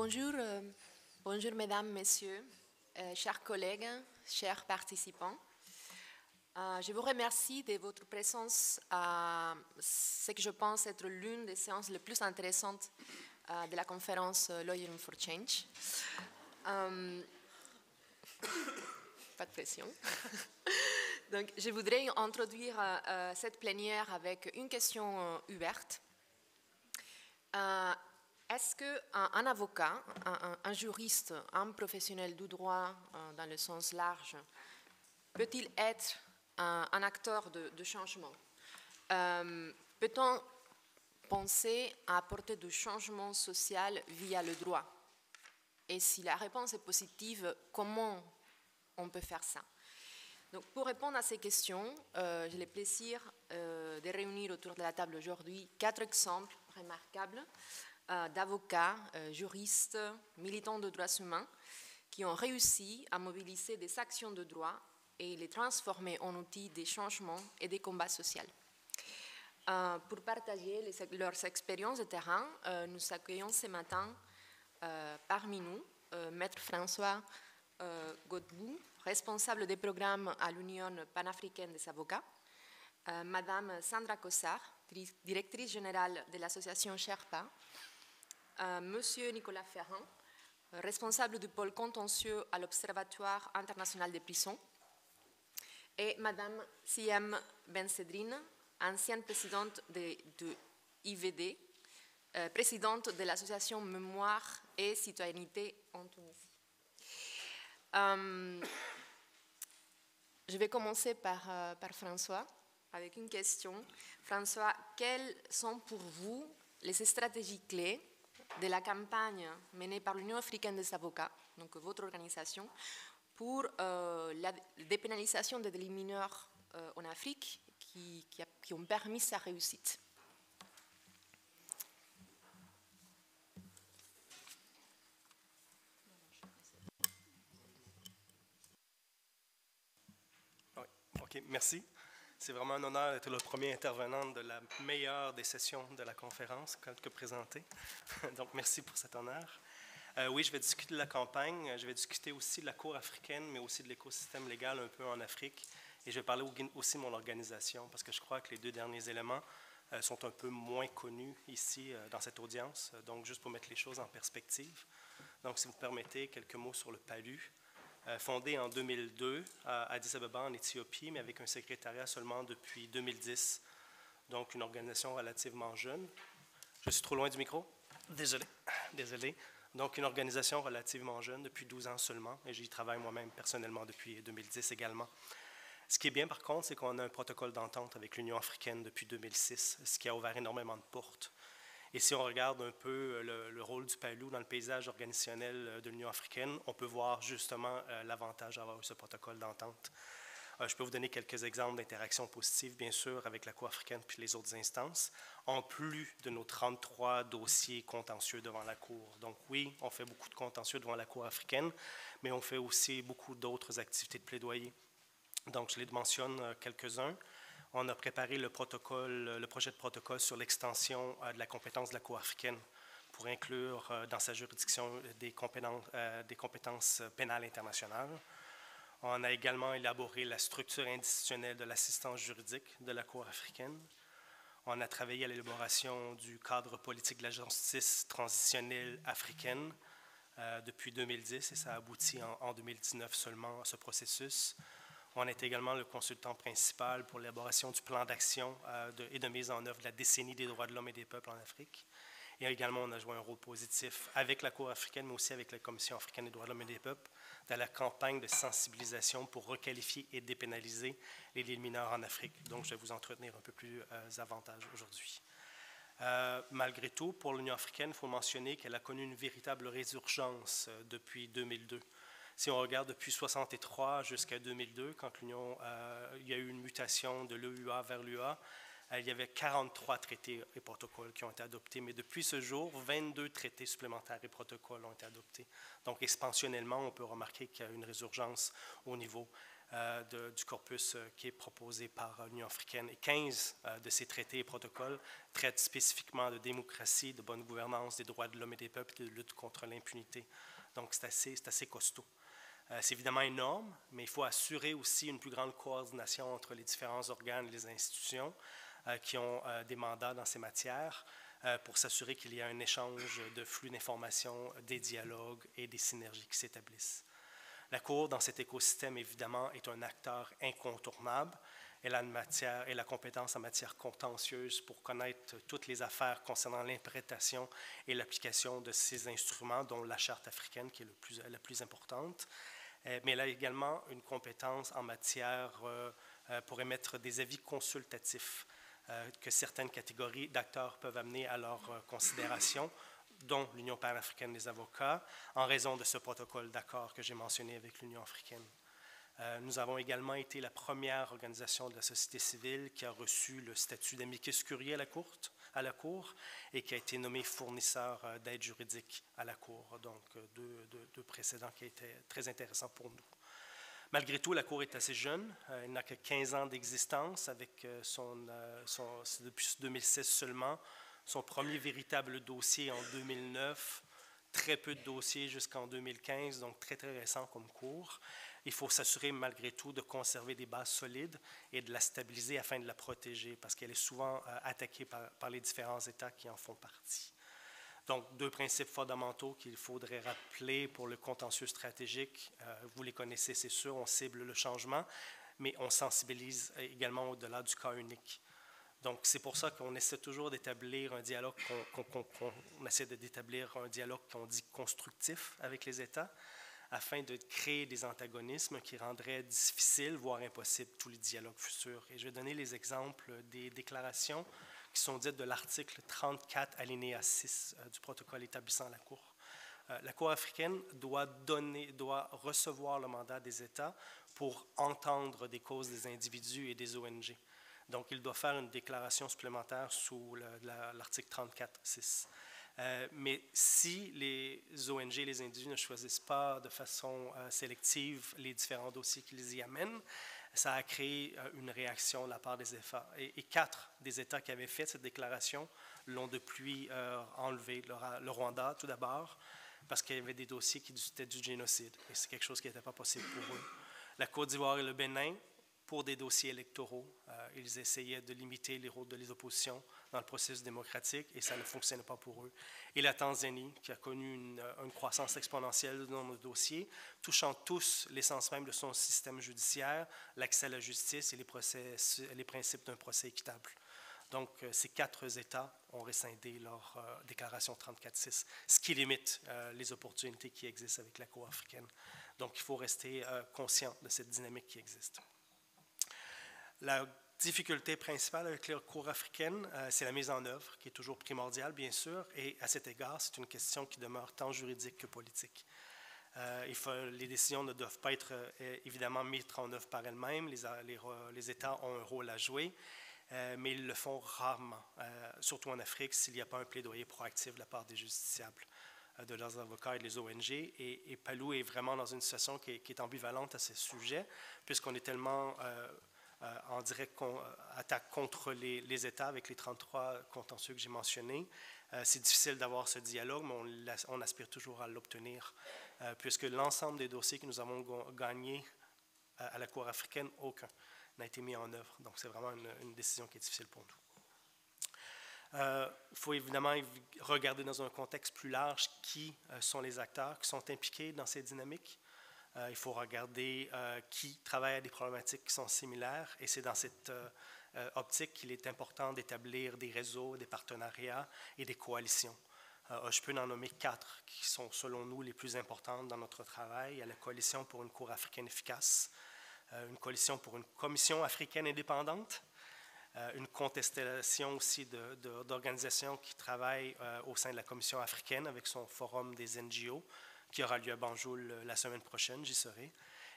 Bonjour, bonjour mesdames, messieurs, chers collègues, chers participants. Je vous remercie de votre présence à ce que je pense être l'une des séances les plus intéressantes de la conférence Lawyering for Change. Pas de pression. Donc, je voudrais introduire cette plénière avec une question ouverte. Est-ce qu'un avocat, un juriste, un professionnel du droit dans le sens large, peut-il être un acteur de changement? Peut-on penser à apporter du changement social via le droit? Et si la réponse est positive, comment on peut faire ça? Donc, pour répondre à ces questions, j'ai le plaisir de réunir autour de la table aujourd'hui 4 exemples remarquables d'avocats, juristes, militants de droits humains qui ont réussi à mobiliser des actions de droit et les transformer en outils de changement et de combat social. Pour partager leurs expériences de terrain, nous accueillons ce matin parmi nous Maître François Godbout, responsable des programmes à l'Union panafricaine des avocats, Madame Sandra Cossard, directrice générale de l'association Sherpa, Monsieur Nicolas Ferrand, responsable du pôle contentieux à l'Observatoire international des prisons, et Madame Siem Bensedrine, ancienne présidente de IVD, présidente de l'association Mémoire et Citoyenneté en Tunisie. Je vais commencer par François avec une question. François, quelles sont pour vous les stratégies clés de la campagne menée par l'Union africaine des avocats, donc votre organisation, pour la dépénalisation des délits mineurs en Afrique qui ont permis sa réussite? Oui, OK, merci. C'est vraiment un honneur d'être le premier intervenant de la meilleure des sessions de la conférence que présentée. Donc, merci pour cet honneur. Oui, je vais discuter de la campagne. Je vais discuter aussi de la Cour africaine, mais aussi de l'écosystème légal un peu en Afrique. Et je vais parler aussi de mon organisation, parce que je crois que les 2 derniers éléments sont un peu moins connus ici dans cette audience. Donc, juste pour mettre les choses en perspective. Donc, si vous permettez, quelques mots sur le PALU. Fondé en 2002 à Addis Abeba, en Éthiopie, mais avec un secrétariat seulement depuis 2010. Donc, une organisation relativement jeune. Je suis trop loin du micro? Désolé. Donc, une organisation relativement jeune, depuis 12 ans seulement, et j'y travaille moi-même personnellement depuis 2010 également. Ce qui est bien, par contre, c'est qu'on a un protocole d'entente avec l'Union africaine depuis 2006, ce qui a ouvert énormément de portes. Et si on regarde un peu le rôle du PALU dans le paysage organisationnel de l'Union africaine, on peut voir justement l'avantage d'avoir ce protocole d'entente. Je peux vous donner quelques exemples d'interactions positives, bien sûr, avec la Cour africaine puis les autres instances, en plus de nos 33 dossiers contentieux devant la Cour. Donc oui, on fait beaucoup de contentieux devant la Cour africaine, mais on fait aussi beaucoup d'autres activités de plaidoyer. Donc je les mentionne quelques-uns. On a préparé le projet de protocole sur l'extension de la compétence de la Cour africaine pour inclure dans sa juridiction des compétences pénales internationales. On a également élaboré la structure institutionnelle de l'assistance juridique de la Cour africaine. On a travaillé à l'élaboration du cadre politique de la justice transitionnelle africaine depuis 2010 et ça a abouti en 2019 seulement à ce processus. On est également le consultant principal pour l'élaboration du plan d'action et de mise en œuvre de la décennie des droits de l'homme et des peuples en Afrique. Et également, on a joué un rôle positif avec la Cour africaine, mais aussi avec la Commission africaine des droits de l'homme et des peuples, dans la campagne de sensibilisation pour requalifier et dépénaliser les délits mineurs en Afrique. Donc, je vais vous entretenir un peu plus avantage aujourd'hui. Malgré tout, pour l'Union africaine, il faut mentionner qu'elle a connu une véritable résurgence depuis 2002. Si on regarde depuis 1963 jusqu'à 2002, quand il y a eu une mutation de l'EUA vers l'UA, il y avait 43 traités et protocoles qui ont été adoptés, mais depuis ce jour, 22 traités supplémentaires et protocoles ont été adoptés. Donc, expansionnellement, on peut remarquer qu'il y a une résurgence au niveau du corpus qui est proposé par l'Union africaine. Et 15 de ces traités et protocoles traitent spécifiquement de démocratie, de bonne gouvernance, des droits de l'homme et des peuples et de lutte contre l'impunité. Donc, c'est assez costaud. C'est évidemment énorme, mais il faut assurer aussi une plus grande coordination entre les différents organes et les institutions qui ont des mandats dans ces matières pour s'assurer qu'il y a un échange de flux d'informations, des dialogues et des synergies qui s'établissent. La Cour, dans cet écosystème, évidemment, est un acteur incontournable. Elle a la compétence en matière contentieuse pour connaître toutes les affaires concernant l'interprétation et l'application de ces instruments, dont la Charte africaine, qui est la plus importante. Mais elle a également une compétence en matière pour émettre des avis consultatifs que certaines catégories d'acteurs peuvent amener à leur considération, dont l'Union panafricaine des avocats, en raison de ce protocole d'accord que j'ai mentionné avec l'Union africaine. Nous avons également été la première organisation de la société civile qui a reçu le statut d'amicus curiae à la Cour et qui a été nommé fournisseur d'aide juridique à la Cour. Donc, deux précédents qui étaient très intéressants pour nous. Malgré tout, la Cour est assez jeune. Elle n'a que 15 ans d'existence, avec depuis 2016 seulement. Son premier véritable dossier en 2009, très peu de dossiers jusqu'en 2015, donc très, très récent comme Cour. Il faut s'assurer malgré tout de conserver des bases solides et de la stabiliser afin de la protéger, parce qu'elle est souvent attaquée par les différents États qui en font partie. Donc, deux principes fondamentaux qu'il faudrait rappeler pour le contentieux stratégique. Vous les connaissez, c'est sûr, on cible le changement, mais on sensibilise également au-delà du cas unique. Donc, c'est pour ça qu'on essaie toujours d'établir un dialogue, qu'on essaie d'établir un dialogue qu'on dit constructif avec les États, afin de créer des antagonismes qui rendraient difficile, voire impossible, tous les dialogues futurs. Et je vais donner les exemples des déclarations qui sont dites de l'article 34, alinéa 6 du protocole établissant la Cour. La Cour africaine doit recevoir le mandat des États pour entendre des causes des individus et des ONG. Donc, il doit faire une déclaration supplémentaire sous l'article 34.6. Mais si les ONG et les individus ne choisissent pas de façon sélective les différents dossiers qu'ils y amènent, ça a créé une réaction de la part des États. Et 4 des États qui avaient fait cette déclaration l'ont depuis enlevé. Le Rwanda, tout d'abord, parce qu'il y avait des dossiers qui étaient du génocide. Et c'est quelque chose qui n'était pas possible pour eux. La Côte d'Ivoire et le Bénin, pour des dossiers électoraux, ils essayaient de limiter les rôles des oppositions dans le processus démocratique et ça ne fonctionnait pas pour eux. Et la Tanzanie, qui a connu une croissance exponentielle du nombre de dossiers, touchant tous l'essence même de son système judiciaire, l'accès à la justice et les principes d'un procès équitable. Donc, ces 4 États ont rescindé leur déclaration 34.6, ce qui limite les opportunités qui existent avec la Cour africaine. Donc, il faut rester conscient de cette dynamique qui existe. La difficulté principale avec la Cour africaine, c'est la mise en œuvre, qui est toujours primordiale, bien sûr, et à cet égard, c'est une question qui demeure tant juridique que politique. Les décisions ne doivent pas être évidemment mises en œuvre par elles-mêmes, les États ont un rôle à jouer, mais ils le font rarement, surtout en Afrique, s'il n'y a pas un plaidoyer proactif de la part des justiciables, de leurs avocats et des ONG. Et Palou est vraiment dans une situation qui est ambivalente à ce sujet, puisqu'on est tellement en direct attaque contre les États avec les 33 contentieux que j'ai mentionnés. C'est difficile d'avoir ce dialogue, mais on aspire toujours à l'obtenir, puisque l'ensemble des dossiers que nous avons gagnés à la Cour africaine, aucun n'a été mis en œuvre. Donc, c'est vraiment une décision qui est difficile pour nous. Il faut évidemment regarder dans un contexte plus large qui sont les acteurs qui sont impliqués dans ces dynamiques. Il faut regarder qui travaille à des problématiques qui sont similaires et c'est dans cette optique qu'il est important d'établir des réseaux, des partenariats et des coalitions. Je peux en nommer 4 qui sont, selon nous, les plus importantes dans notre travail. Il y a la Coalition pour une Cour africaine efficace, une coalition pour une Commission africaine indépendante, une contestation aussi d'organisations qui travaillent au sein de la Commission africaine avec son forum des NGO, qui aura lieu à Banjul la semaine prochaine, j'y serai.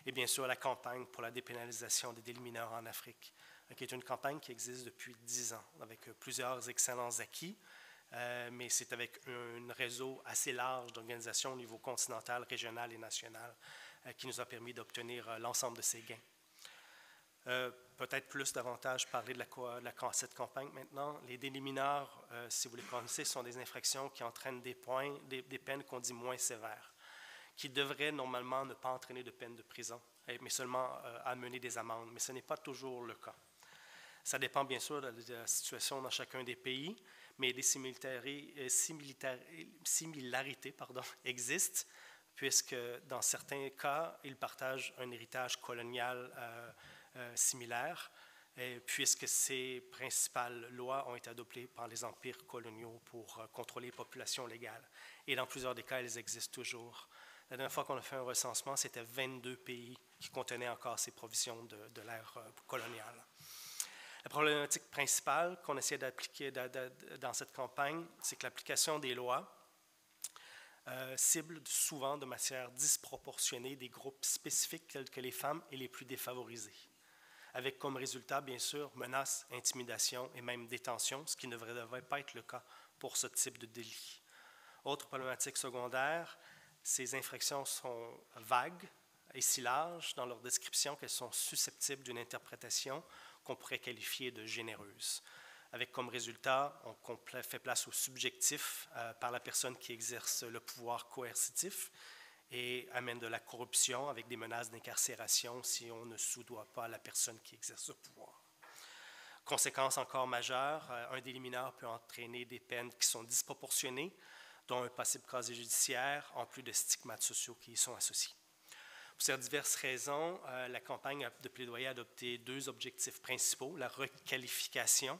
Et bien sûr, la campagne pour la dépénalisation des délits mineurs en Afrique, qui est une campagne qui existe depuis 10 ans, avec plusieurs excellents acquis, mais c'est avec un réseau assez large d'organisations au niveau continental, régional et national qui nous a permis d'obtenir l'ensemble de ces gains. Peut-être plus davantage parler de cette campagne maintenant. Les délits mineurs, si vous les connaissez, sont des infractions qui entraînent des peines qu'on dit moins sévères, qui devraient normalement ne pas entraîner de peine de prison, mais seulement amener des amendes. Mais ce n'est pas toujours le cas. Ça dépend bien sûr de la situation dans chacun des pays, mais des similarités existent, puisque dans certains cas, ils partagent un héritage colonial similaire, puisque ces principales lois ont été adoptées par les empires coloniaux pour contrôler les populations légales. Et dans plusieurs des cas, elles existent toujours. La dernière fois qu'on a fait un recensement, c'était 22 pays qui contenaient encore ces provisions de l'ère coloniale. La problématique principale qu'on essaie d'appliquer dans cette campagne, c'est que l'application des lois cible souvent de manière disproportionnée des groupes spécifiques tels que les femmes et les plus défavorisés, avec comme résultat, bien sûr, menaces, intimidations et même détention, ce qui ne devrait pas être le cas pour ce type de délit. Autre problématique secondaire, ces infractions sont vagues et si larges dans leur description qu'elles sont susceptibles d'une interprétation qu'on pourrait qualifier de généreuse, avec comme résultat, on fait place au subjectif par la personne qui exerce le pouvoir coercitif et amène de la corruption avec des menaces d'incarcération si on ne soudoie pas la personne qui exerce ce pouvoir. Conséquence encore majeure, un délit mineur peut entraîner des peines qui sont disproportionnées, dont un possible casier judiciaire, en plus de stigmates sociaux qui y sont associés. Pour ces diverses raisons, la campagne de plaidoyer a adopté deux objectifs principaux, la requalification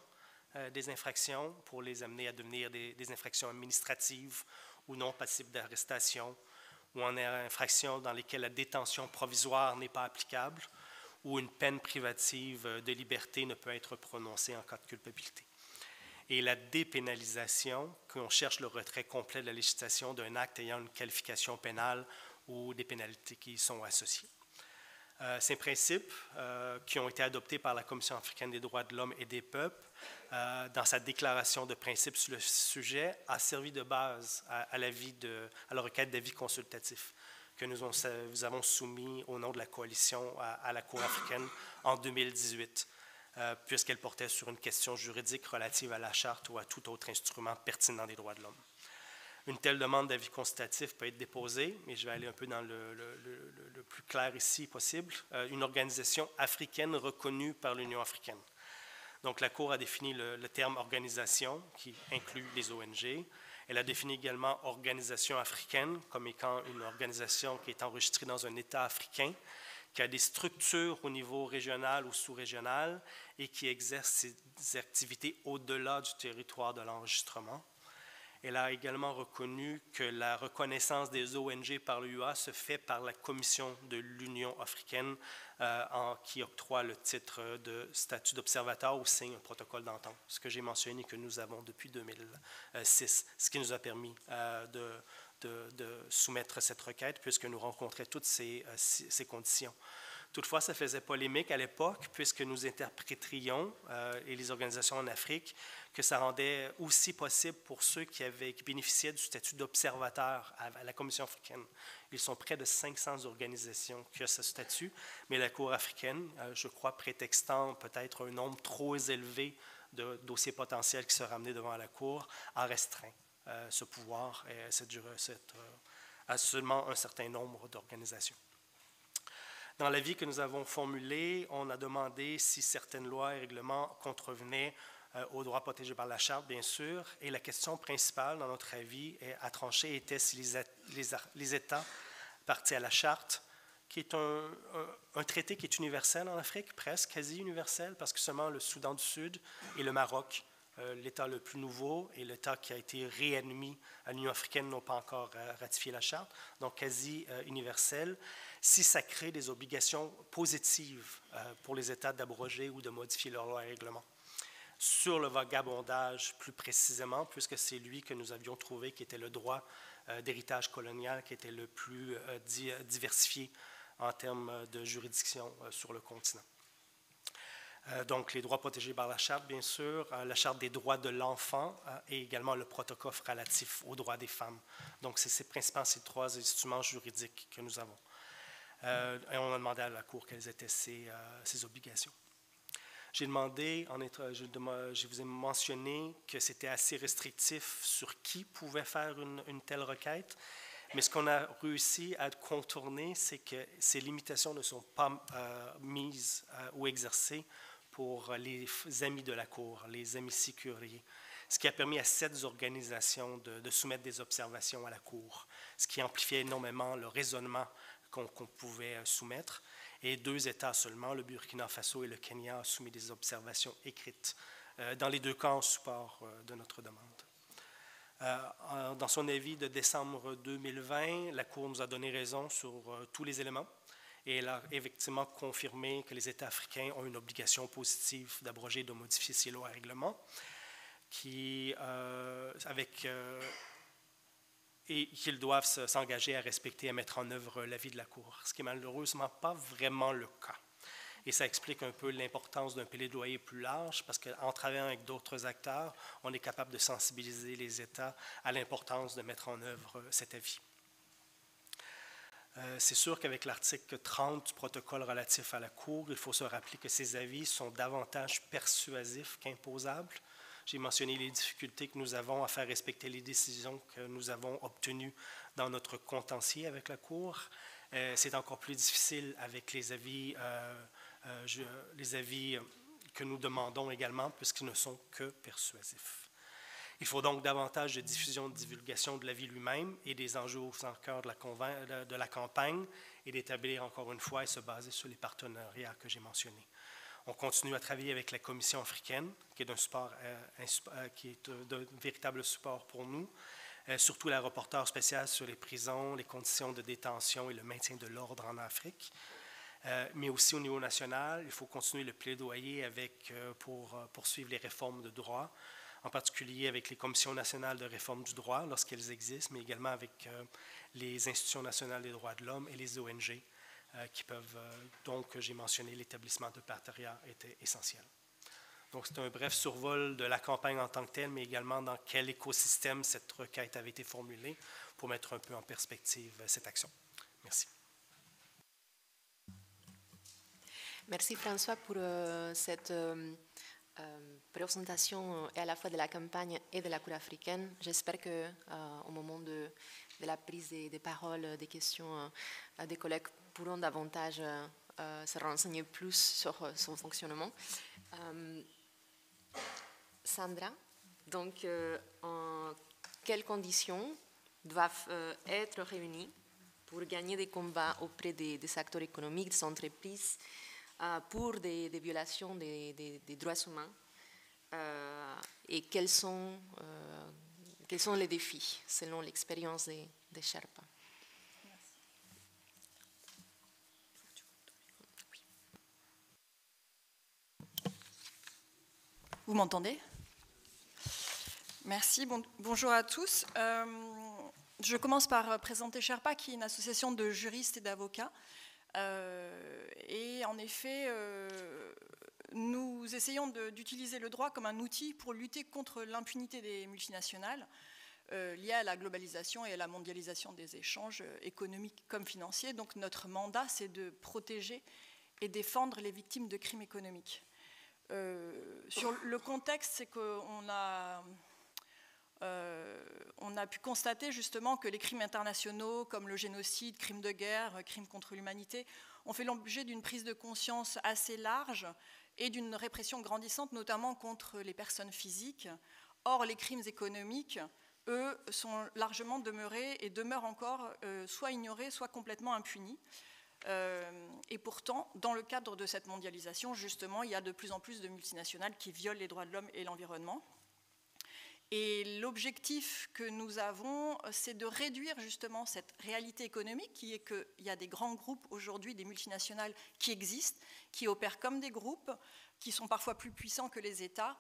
des infractions pour les amener à devenir des infractions administratives ou non passibles d'arrestation, ou en infractions dans lesquelles la détention provisoire n'est pas applicable, ou une peine privative de liberté ne peut être prononcée en cas de culpabilité. Et la dépénalisation, qu'on cherche le retrait complet de la législation d'un acte ayant une qualification pénale ou des pénalités qui y sont associées. Ces principes, qui ont été adoptés par la Commission africaine des droits de l'homme et des peuples, dans sa déclaration de principe sur le sujet, a servi de base à la requête d'avis consultatif que nous avons soumis au nom de la coalition à la Cour africaine en 2018, puisqu'elle portait sur une question juridique relative à la charte ou à tout autre instrument pertinent des droits de l'homme. Une telle demande d'avis consultatif peut être déposée, mais je vais aller un peu dans le plus clair ici possible, une organisation africaine reconnue par l'Union africaine. Donc, la Cour a défini le terme « organisation » qui inclut les ONG. Elle a défini également « organisation africaine » comme étant une organisation qui est enregistrée dans un État africain, qui a des structures au niveau régional ou sous-régional et qui exerce ses activités au-delà du territoire de l'enregistrement. Elle a également reconnu que la reconnaissance des ONG par l'UA se fait par la Commission de l'Union africaine qui octroie le titre de statut d'observateur ou signe un protocole d'entente, ce que j'ai mentionné que nous avons depuis 2006, ce qui nous a permis de soumettre cette requête puisque nous rencontrions toutes ces conditions. Toutefois, ça faisait polémique à l'époque puisque nous interpréterions, et les organisations en Afrique, que ça rendait aussi possible pour ceux qui bénéficiaient du statut d'observateur à la Commission africaine. Ils sont près de 500 organisations qui ont ce statut, mais la Cour africaine, je crois, prétextant peut-être un nombre trop élevé de dossiers potentiels qui seraient amenés devant la Cour, a restreint ce pouvoir à seulement un certain nombre d'organisations. Dans l'avis que nous avons formulé, on a demandé si certaines lois et règlements contrevenaient aux droits protégés par la Charte, bien sûr, et la question principale, dans notre avis, à trancher était si les États partis à la Charte, qui est un traité qui est universel en Afrique, presque quasi universel, parce que seulement le Soudan du Sud et le Maroc, l'État le plus nouveau et l'État qui a été réadmis à l'Union africaine n'ont pas encore ratifié la Charte, donc quasi universel, si ça crée des obligations positives pour les États d'abroger ou de modifier leurs lois et règlements. Sur le vagabondage, plus précisément, puisque c'est lui que nous avions trouvé qui était le droit d'héritage colonial qui était le plus diversifié en termes de juridiction sur le continent. Donc, les droits protégés par la Charte, bien sûr, la Charte des droits de l'enfant et également le protocole relatif aux droits des femmes. Donc, c'est principalement ces trois instruments juridiques que nous avons. Et on a demandé à la Cour quelles étaient ses obligations. J'ai demandé, je vous ai mentionné que c'était assez restrictif sur qui pouvait faire une telle requête, mais ce qu'on a réussi à contourner, c'est que ces limitations ne sont pas mises ou exercées pour les amis de la Cour, les amis sécuriers, ce qui a permis à 7 organisations de soumettre des observations à la Cour, ce qui amplifiait énormément le raisonnement qu'on pouvait soumettre. Et 2 États seulement, le Burkina Faso et le Kenya, ont soumis des observations écrites, dans les 2 cas en support de notre demande. Dans son avis de décembre 2020, la Cour nous a donné raison sur tous les éléments et elle a effectivement confirmé que les États africains ont une obligation positive d'abroger et de modifier ces lois et règlements et qu'ils doivent s'engager à respecter et à mettre en œuvre l'avis de la Cour, ce qui n'est malheureusement pas vraiment le cas. Et ça explique un peu l'importance d'un plaidoyer plus large, parce qu'en travaillant avec d'autres acteurs, on est capable de sensibiliser les États à l'importance de mettre en œuvre cet avis. C'est sûr qu'avec l'article 30 du protocole relatif à la Cour, il faut se rappeler que ces avis sont davantage persuasifs qu'imposables. J'ai mentionné les difficultés que nous avons à faire respecter les décisions que nous avons obtenues dans notre contentieux avec la Cour. C'est encore plus difficile avec les avis que nous demandons également, puisqu'ils ne sont que persuasifs. Il faut donc davantage de diffusion et de divulgation de l'avis lui-même et des enjeux au cœur de la campagne et d'établir encore une fois et se baser sur les partenariats que j'ai mentionnés. On continue à travailler avec la Commission africaine, qui est d'un véritable support pour nous, surtout la rapporteure spéciale sur les prisons, les conditions de détention et le maintien de l'ordre en Afrique. Mais aussi au niveau national, il faut continuer le plaidoyer pour poursuivre les réformes de droit, en particulier avec les commissions nationales de réforme du droit lorsqu'elles existent, mais également avec les institutions nationales des droits de l'homme et les ONG qui peuvent, donc j'ai mentionné l'établissement de partenariats était essentiel. Donc c'est un bref survol de la campagne en tant que telle, mais également dans quel écosystème cette requête avait été formulée pour mettre un peu en perspective cette action. Merci. Merci François pour cette présentation à la fois de la campagne et de la Cour africaine. J'espère qu'au moment de la prise des paroles, des questions des collègues pourront davantage se renseigner plus sur son fonctionnement. Sandra, donc en quelles conditions doivent être réunies pour gagner des combats auprès des acteurs économiques, des entreprises, pour des violations des droits humains et quels sont les défis selon l'expérience des Sherpas? Vous m'entendez? Merci, bonjour à tous. Je commence par présenter Sherpa, qui est une association de juristes et d'avocats. Et en effet, nous essayons d'utiliser le droit comme un outil pour lutter contre l'impunité des multinationales liée à la globalisation et à la mondialisation des échanges économiques comme financiers. Donc notre mandat, c'est de protéger et défendre les victimes de crimes économiques. Sur le contexte, c'est qu'on a pu constater justement que les crimes internationaux comme le génocide, crimes de guerre, crimes contre l'humanité ont fait l'objet d'une prise de conscience assez large et d'une répression grandissante, notamment contre les personnes physiques. Or, les crimes économiques, eux, sont largement demeurés et demeurent encore soit ignorés, soit complètement impunis. Et pourtant, dans le cadre de cette mondialisation, justement, il y a de plus en plus de multinationales qui violent les droits de l'homme et l'environnement. Et l'objectif que nous avons, c'est de réduire justement cette réalité économique qui est qu'il y a des grands groupes aujourd'hui, des multinationales qui existent, qui opèrent comme des groupes, qui sont parfois plus puissants que les États,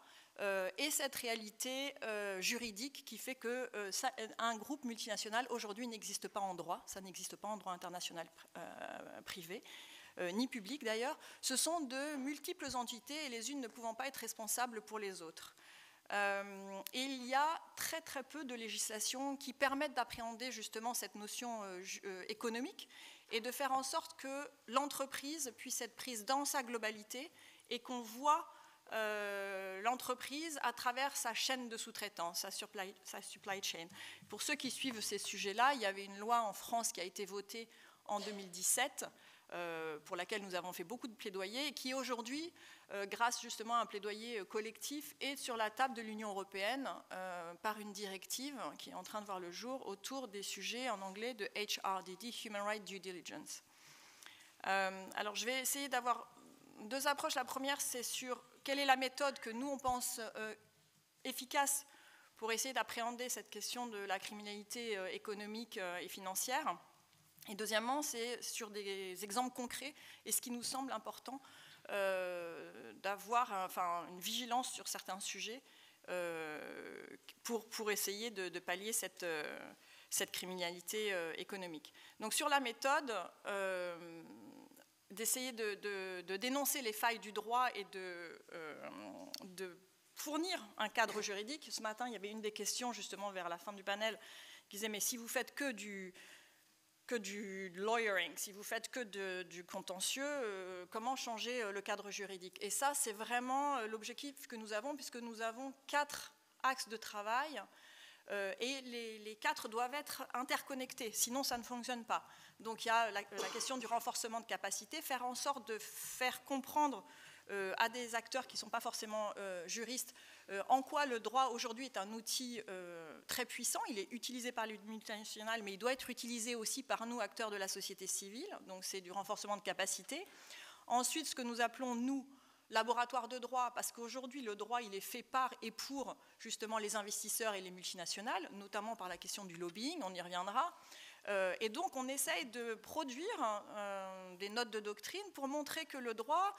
et cette réalité juridique qui fait qu'un groupe multinational aujourd'hui n'existe pas en droit, ça n'existe pas en droit international privé, ni public d'ailleurs. Ce sont de multiples entités et les unes ne pouvant pas être responsables pour les autres. Et il y a très très peu de législation qui permettent d'appréhender justement cette notion économique et de faire en sorte que l'entreprise puisse être prise dans sa globalité et qu'on voit l'entreprise à travers sa chaîne de sous-traitance, sa supply chain. Pour ceux qui suivent ces sujets-là, il y avait une loi en France qui a été votée en 2017, pour laquelle nous avons fait beaucoup de plaidoyer, et qui aujourd'hui, grâce justement à un plaidoyer collectif, est sur la table de l'Union européenne par une directive qui est en train de voir le jour autour des sujets en anglais de HRDD, Human Rights Due Diligence. Alors je vais essayer d'avoir deux approches. La première, c'est sur quelle est la méthode que nous, on pense efficace pour essayer d'appréhender cette question de la criminalité économique et financière. Et deuxièmement, c'est sur des exemples concrets et ce qui nous semble important d'avoir une vigilance sur certains sujets pour essayer de pallier cette criminalité économique. Donc sur la méthode, d'essayer de dénoncer les failles du droit et de fournir un cadre juridique. Ce matin, il y avait une des questions, justement, vers la fin du panel, qui disait, mais si vous faites que du lawyering, si vous faites que du contentieux, comment changer le cadre juridique? Et ça, c'est vraiment l'objectif que nous avons, puisque nous avons 4 axes de travail, et les 4 doivent être interconnectés, sinon ça ne fonctionne pas. Donc il y a la question du renforcement de capacité, faire en sorte de faire comprendre à des acteurs qui ne sont pas forcément juristes en quoi le droit aujourd'hui est un outil très puissant. Il est utilisé par les multinationales, mais il doit être utilisé aussi par nous, acteurs de la société civile. Donc c'est du renforcement de capacité. Ensuite, ce que nous appelons, nous, laboratoire de droit, parce qu'aujourd'hui, le droit, il est fait par et pour, justement, les investisseurs et les multinationales, notamment par la question du lobbying, on y reviendra. Et donc, on essaye de produire des notes de doctrine pour montrer que le droit,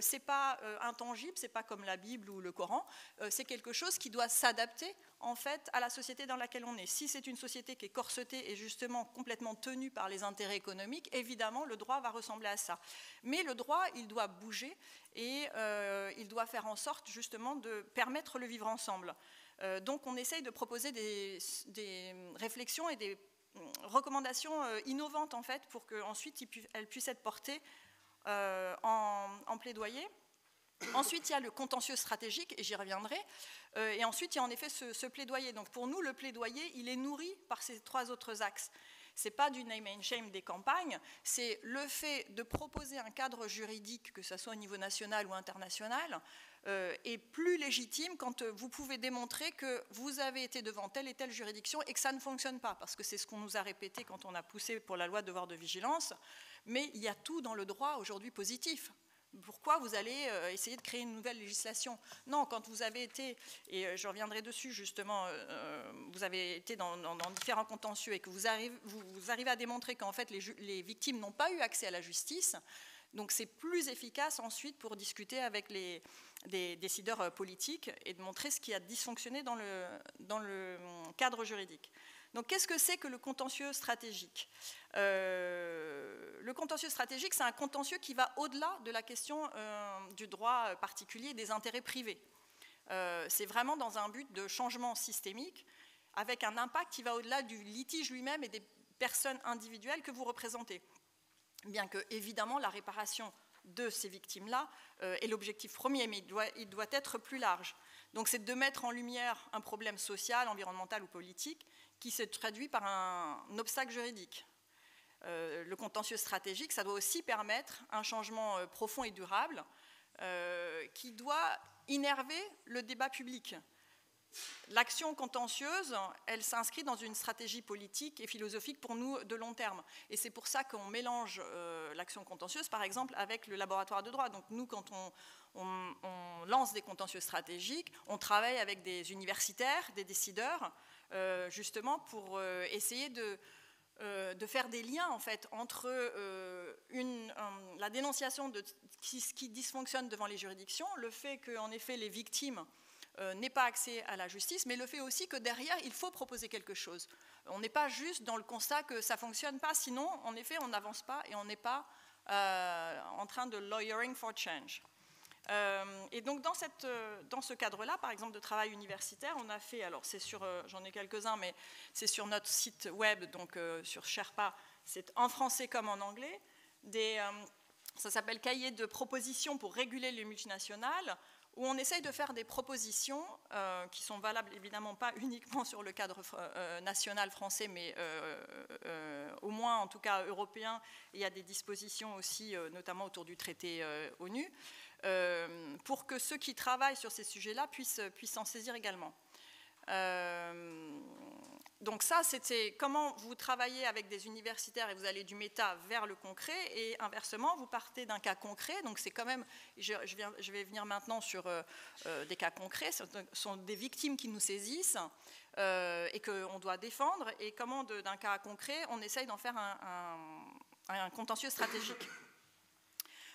c'est pas intangible, c'est pas comme la Bible ou le Coran, c'est quelque chose qui doit s'adapter, en fait, à la société dans laquelle on est. Si c'est une société qui est corsetée et justement complètement tenue par les intérêts économiques, évidemment, le droit va ressembler à ça. Mais le droit, il doit bouger et il doit faire en sorte, justement, de permettre le vivre ensemble. Donc, on essaye de proposer des réflexions et des recommandations innovantes, en fait, pour qu'ensuite elles puissent être portées en plaidoyer. Ensuite, il y a le contentieux stratégique, et j'y reviendrai. Et ensuite, il y a en effet ce plaidoyer. Donc pour nous, le plaidoyer, il est nourri par ces 3 autres axes. Ce n'est pas du name and shame des campagnes, c'est le fait de proposer un cadre juridique, que ce soit au niveau national ou international, est plus légitime quand vous pouvez démontrer que vous avez été devant telle et telle juridiction et que ça ne fonctionne pas, parce que c'est ce qu'on nous a répété quand on a poussé pour la loi de devoir de vigilance, mais il y a tout dans le droit aujourd'hui positif. Pourquoi vous allez essayer de créer une nouvelle législation? Non, quand vous avez été, et je reviendrai dessus justement, vous avez été dans différents contentieux et que vous arrivez à démontrer qu'en fait les victimes n'ont pas eu accès à la justice, donc c'est plus efficace ensuite pour discuter avec des décideurs politiques et de montrer ce qui a dysfonctionné dans le cadre juridique. Donc qu'est-ce que c'est que le contentieux stratégique? Le contentieux stratégique, c'est un contentieux qui va au-delà de la question du droit particulier des intérêts privés. C'est vraiment dans un but de changement systémique, avec un impact qui va au-delà du litige lui-même et des personnes individuelles que vous représentez. Bien que, évidemment, la réparation de ces victimes-là est l'objectif premier, mais il doit être plus large. Donc c'est de mettre en lumière un problème social, environnemental ou politique qui se traduit par un obstacle juridique. Le contentieux stratégique, ça doit aussi permettre un changement profond et durable qui doit innerver le débat public. L'action contentieuse, elle s'inscrit dans une stratégie politique et philosophique pour nous de long terme. Et c'est pour ça qu'on mélange l'action contentieuse, par exemple, avec le laboratoire de droit. Donc nous, quand on lance des contentieux stratégiques, on travaille avec des universitaires, des décideurs, justement pour essayer de faire des liens en fait, entre la dénonciation de ce qui dysfonctionne devant les juridictions, le fait qu'en effet les victimes n'aient pas accès à la justice, mais le fait aussi que derrière il faut proposer quelque chose. On n'est pas juste dans le constat que ça ne fonctionne pas, sinon en effet on n'avance pas et on n'est pas en train de lawyering for change. Et donc dans ce cadre-là, par exemple de travail universitaire, on a fait, alors c'est sur, j'en ai quelques-uns, mais c'est sur notre site web, donc sur Sherpa, c'est en français comme en anglais, ça s'appelle Cahier de propositions pour réguler les multinationales, où on essaye de faire des propositions qui sont valables évidemment pas uniquement sur le cadre national français, mais au moins en tout cas européen. Il y a des dispositions aussi, notamment autour du traité ONU, pour que ceux qui travaillent sur ces sujets-là puissent s'en saisir également. Donc ça, c'était comment vous travaillez avec des universitaires et vous allez du méta vers le concret, et inversement, vous partez d'un cas concret. Donc c'est quand même, je vais venir maintenant sur des cas concrets, ce sont des victimes qui nous saisissent et qu'on doit défendre, et comment d'un cas concret, on essaye d'en faire un contentieux stratégique.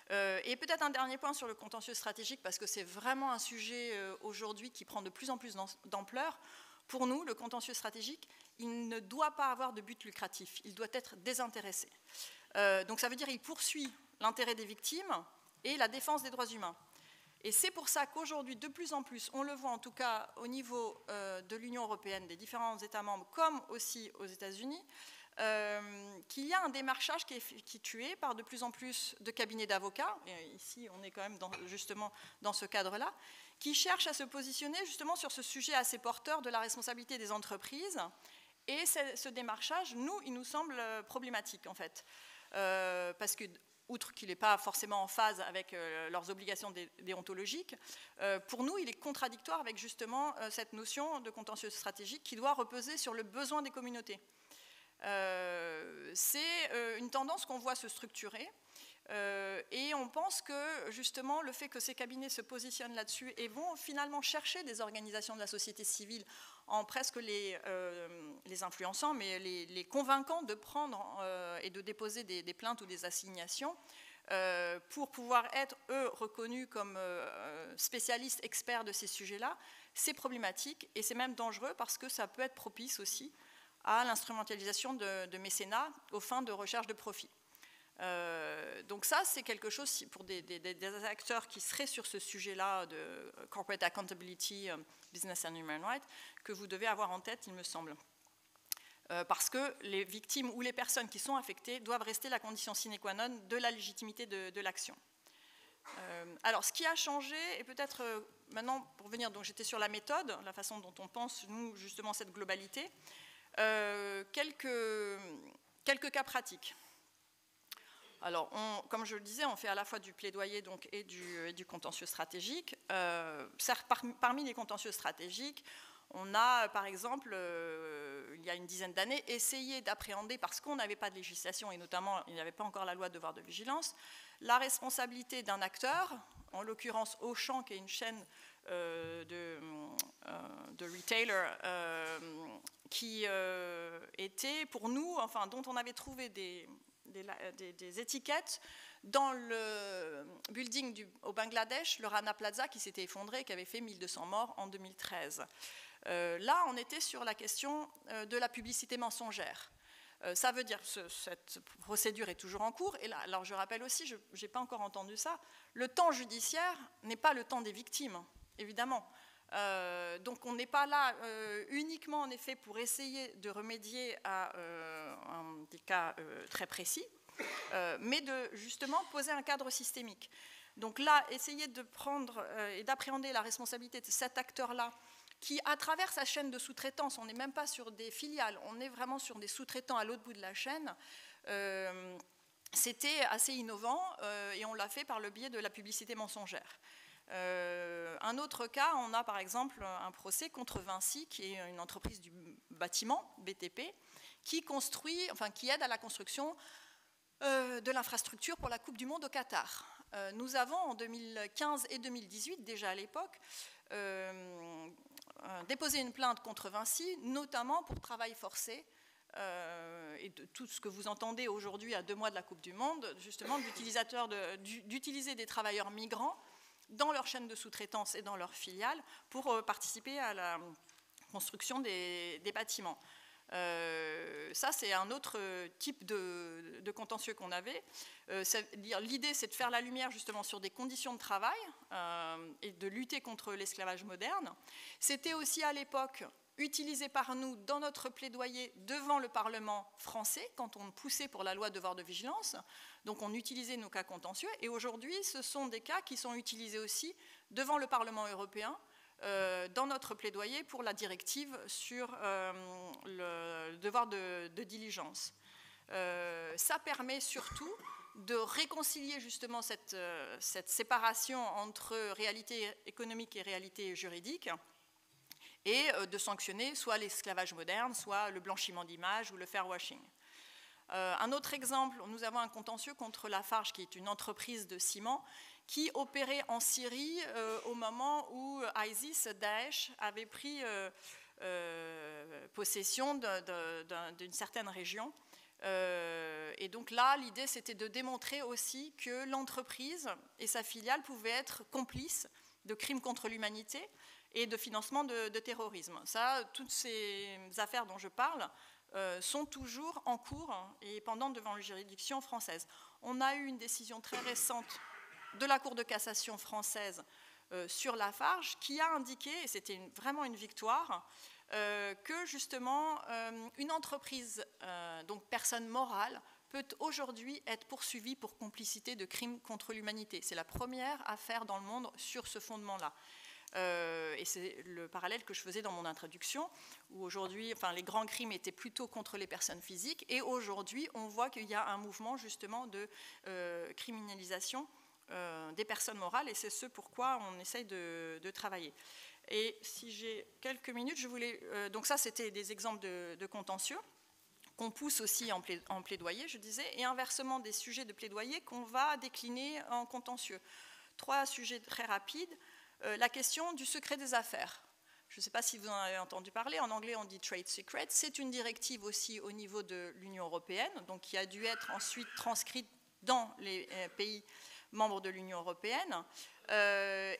Et peut-être un dernier point sur le contentieux stratégique, parce que c'est vraiment un sujet aujourd'hui qui prend de plus en plus d'ampleur. Pour nous, le contentieux stratégique, il ne doit pas avoir de but lucratif, il doit être désintéressé. Donc ça veut dire qu'il poursuit l'intérêt des victimes et la défense des droits humains. Et c'est pour ça qu'aujourd'hui, de plus en plus, on le voit en tout cas au niveau de l'Union européenne, des différents États membres, comme aussi aux États-Unis, qu'il y a un démarchage qui est tué par de plus en plus de cabinets d'avocats, et ici on est quand même justement dans ce cadre-là, qui cherchent à se positionner justement sur ce sujet assez porteur de la responsabilité des entreprises. Et ce démarchage, il nous semble problématique en fait, parce que outre qu'il n'est pas forcément en phase avec leurs obligations déontologiques, pour nous, il est contradictoire avec justement cette notion de contentieux stratégique qui doit reposer sur le besoin des communautés. C'est une tendance qu'on voit se structurer, et on pense que justement le fait que ces cabinets se positionnent là-dessus et vont finalement chercher des organisations de la société civile en presque les influençant, mais les convainquant de prendre et de déposer des plaintes ou des assignations pour pouvoir être, eux, reconnus comme spécialistes, experts de ces sujets-là, c'est problématique et c'est même dangereux parce que ça peut être propice aussi à l'instrumentalisation de mécénat aux fins de recherche de profit. Donc ça, c'est quelque chose pour des acteurs qui seraient sur ce sujet-là de corporate accountability, business and human rights, que vous devez avoir en tête, il me semble. Parce que les victimes ou les personnes qui sont affectées doivent rester la condition sine qua non de la légitimité de l'action. Alors, ce qui a changé, et peut-être maintenant, pour venir, donc j'étais sur la méthode, la façon dont on pense, nous, justement, cette globalité, quelques cas pratiques. Alors, comme je le disais, on fait à la fois du plaidoyer donc, et du contentieux stratégique. Parmi les contentieux stratégiques, on a, par exemple, il y a une dizaine d'années, essayé d'appréhender, parce qu'on n'avait pas de législation, et notamment, il n'y avait pas encore la loi de devoir de vigilance, la responsabilité d'un acteur, en l'occurrence Auchan, qui est une chaîne de retailers, qui était, pour nous, enfin, dont on avait trouvé des étiquettes dans le building au Bangladesh, le Rana Plaza, qui s'était effondré, qui avait fait 1200 morts en 2013. Là, on était sur la question de la publicité mensongère. Ça veut dire que cette procédure est toujours en cours. Et là, alors je rappelle aussi, je n'ai pas encore entendu ça, le temps judiciaire n'est pas le temps des victimes, évidemment. Donc on n'est pas là uniquement en effet pour essayer de remédier à des cas très précis, mais de justement poser un cadre systémique. Donc là, essayer de prendre et d'appréhender la responsabilité de cet acteur-là qui, à travers sa chaîne de sous-traitance, on n'est même pas sur des filiales, on est vraiment sur des sous-traitants à l'autre bout de la chaîne, c'était assez innovant et on l'a fait par le biais de la publicité mensongère. Un autre cas, on a par exemple un procès contre Vinci, qui est une entreprise du bâtiment, BTP, qui aide à la construction de l'infrastructure pour la Coupe du Monde au Qatar. Nous avons en 2015 et 2018, déjà à l'époque, déposé une plainte contre Vinci, notamment pour travail forcé, et de tout ce que vous entendez aujourd'hui à 2 mois de la Coupe du Monde, justement d'utiliser des travailleurs migrants dans leur chaîne de sous-traitance et dans leurs filiales pour participer à la construction des bâtiments. Ça, c'est un autre type de contentieux qu'on avait. L'idée, c'est de faire la lumière justement sur des conditions de travail et de lutter contre l'esclavage moderne. C'était aussi à l'époque utilisé par nous dans notre plaidoyer devant le Parlement français, quand on poussait pour la loi devoir de vigilance. Donc on utilisait nos cas contentieux, et aujourd'hui, ce sont des cas qui sont utilisés aussi devant le Parlement européen, dans notre plaidoyer pour la directive sur le devoir de diligence. Ça permet surtout de réconcilier justement cette séparation entre réalité économique et réalité juridique, et de sanctionner soit l'esclavage moderne, soit le blanchiment d'images ou le fairwashing. Un autre exemple, nous avons un contentieux contre Lafarge, qui est une entreprise de ciment qui opérait en Syrie au moment où ISIS, Daesh, avait pris possession d'une certaine région. Et donc là, l'idée, c'était de démontrer aussi que l'entreprise et sa filiale pouvaient être complices de crimes contre l'humanité et de financement de terrorisme. Ça, toutes ces affaires dont je parle sont toujours en cours et pendantes devant les juridictions françaises. On a eu une décision très récente de la Cour de cassation française sur Lafarge qui a indiqué, et c'était vraiment une victoire, que justement une entreprise, donc personne morale, peut aujourd'hui être poursuivie pour complicité de crimes contre l'humanité. C'est la première affaire dans le monde sur ce fondement-là. Et c'est le parallèle que je faisais dans mon introduction, où aujourd'hui, les grands crimes étaient plutôt contre les personnes physiques, et aujourd'hui, on voit qu'il y a un mouvement justement de criminalisation des personnes morales, et c'est ce pourquoi on essaye de travailler. Et si j'ai quelques minutes, je voulais... donc ça, c'était des exemples de contentieux qu'on pousse aussi en plaidoyer, je disais, et inversement des sujets de plaidoyer qu'on va décliner en contentieux. 3 sujets très rapides. La question du secret des affaires. Je ne sais pas si vous en avez entendu parler. En anglais, on dit trade secret. C'est une directive aussi au niveau de l'Union européenne, donc qui a dû être ensuite transcrite dans les pays membres de l'Union européenne,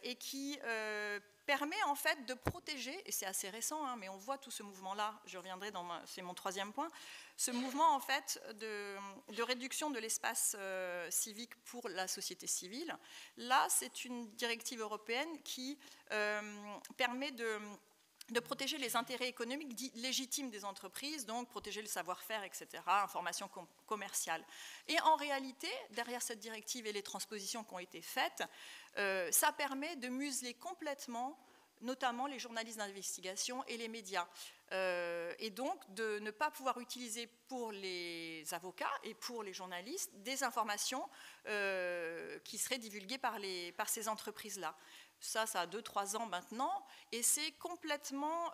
et qui permet en fait de protéger, et c'est assez récent, mais on voit tout ce mouvement-là, je reviendrai c'est mon 3e point, ce mouvement en fait de réduction de l'espace civique pour la société civile. Là, c'est une directive européenne qui permet de protéger les intérêts économiques légitimes des entreprises, donc protéger le savoir-faire, etc., information commerciale. Et en réalité, derrière cette directive et les transpositions qui ont été faites, ça permet de museler complètement, notamment les journalistes d'investigation et les médias, et donc de ne pas pouvoir utiliser pour les avocats et pour les journalistes des informations qui seraient divulguées par ces entreprises-là. Ça a 2-3 ans maintenant, et c'est complètement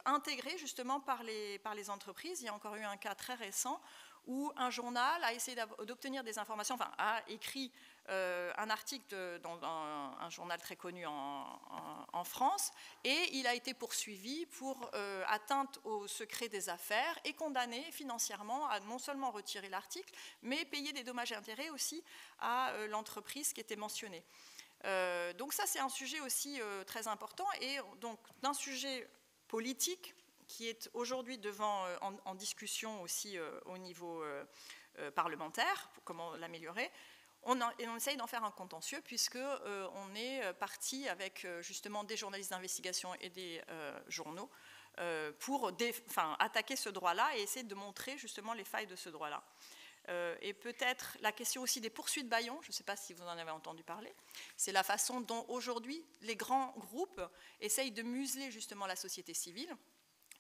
intégré justement par les entreprises. Il y a encore eu un cas très récent où un journal a essayé d'obtenir des informations, a écrit un article dans un journal très connu en France, et il a été poursuivi pour atteinte au secret des affaires et condamné financièrement à non seulement retirer l'article, mais payer des dommages et intérêts aussi à l'entreprise qui était mentionnée. Donc ça, c'est un sujet aussi très important, et donc d'un sujet politique qui est aujourd'hui en discussion aussi au niveau parlementaire, pour comment l'améliorer. On essaye d'en faire un contentieux, puisqu'on est parti avec justement des journalistes d'investigation et des journaux pour attaquer ce droit-là et essayer de montrer justement les failles de ce droit-là. Et peut-être la question aussi des poursuites bâillons, je ne sais pas si vous en avez entendu parler, c'est la façon dont aujourd'hui les grands groupes essayent de museler justement la société civile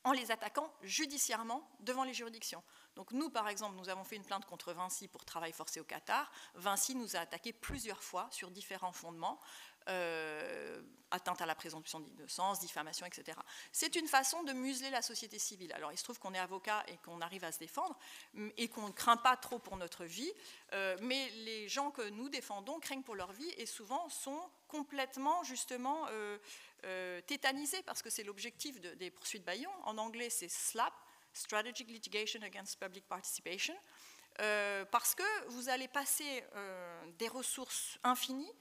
en les attaquant judiciairement devant les juridictions. Donc nous, par exemple, nous avons fait une plainte contre Vinci pour travail forcé au Qatar. Vinci nous a attaqué plusieurs fois sur différents fondements, atteinte à la présomption d'innocence, diffamation, etc. C'est une façon de museler la société civile. Alors il se trouve qu'on est avocat et qu'on arrive à se défendre et qu'on ne craint pas trop pour notre vie, mais les gens que nous défendons craignent pour leur vie et souvent sont complètement justement tétanisés, parce que c'est l'objectif des poursuites bâillons. En anglais, c'est SLAP, Strategic Litigation Against Public Participation, parce que vous allez passer des ressources infinies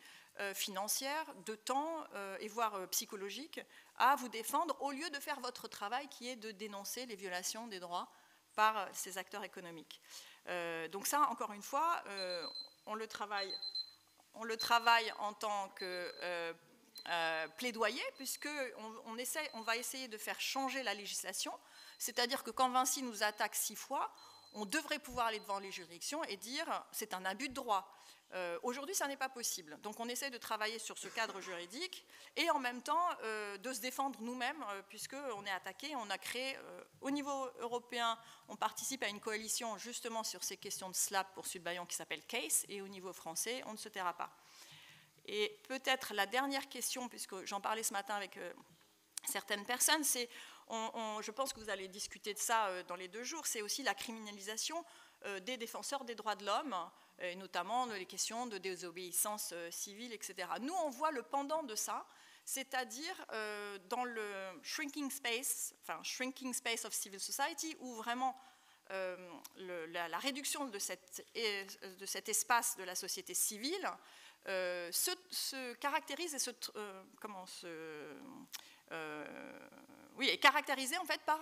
financière, de temps et voire psychologique à vous défendre au lieu de faire votre travail qui est de dénoncer les violations des droits par ces acteurs économiques. Donc ça, encore une fois, on le travaille en tant que plaidoyer, puisqu'on va essayer de faire changer la législation, c'est-à-dire que quand Vinci nous attaque 6 fois, on devrait pouvoir aller devant les juridictions et dire c'est un abus de droit. Aujourd'hui, ça n'est pas possible. Donc on essaie de travailler sur ce cadre juridique et en même temps de se défendre nous-mêmes, puisqu'on est attaqué. On a créé, au niveau européen, on participe à une coalition justement sur ces questions de SLAPP pour Sud-Bayon qui s'appelle CASE, et au niveau français, on ne se taira pas. Et peut-être la dernière question, puisque j'en parlais ce matin avec certaines personnes, c'est, je pense que vous allez discuter de ça dans les 2 jours, c'est aussi la criminalisation des défenseurs des droits de l'homme, et notamment les questions de désobéissance civile, etc. Nous, on voit le pendant de ça, c'est-à-dire dans le shrinking space of civil society, où vraiment la réduction de cet espace de la société civile se caractérise et est caractérisée en fait par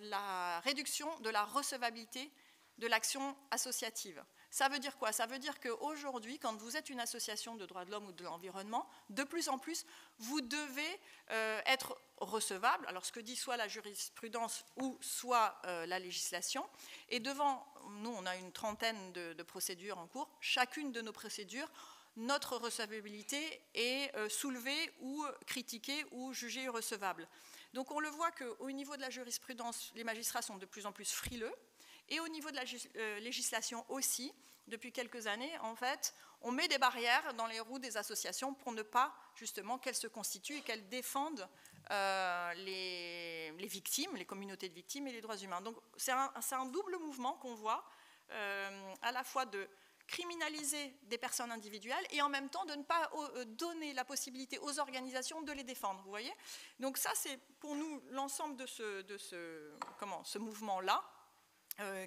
la réduction de la recevabilité de l'action associative. Ça veut dire quoi? Ça veut dire qu'aujourd'hui, quand vous êtes une association de droits de l'homme ou de l'environnement, de plus en plus, vous devez être recevable, alors ce que dit soit la jurisprudence ou soit la législation, et devant, nous on a une trentaine de procédures en cours, chacune de nos procédures, notre recevabilité est soulevée ou critiquée ou jugée irrecevable. Donc on le voit qu'au niveau de la jurisprudence, les magistrats sont de plus en plus frileux, et au niveau de la législation aussi, depuis quelques années, en fait, on met des barrières dans les roues des associations pour ne pas, justement, qu'elles se constituent et qu'elles défendent les victimes, les communautés de victimes et les droits humains. Donc c'est un double mouvement qu'on voit, à la fois de criminaliser des personnes individuelles et en même temps de ne pas donner la possibilité aux organisations de les défendre, vous voyez? Donc ça, c'est pour nous l'ensemble de ce mouvement-là,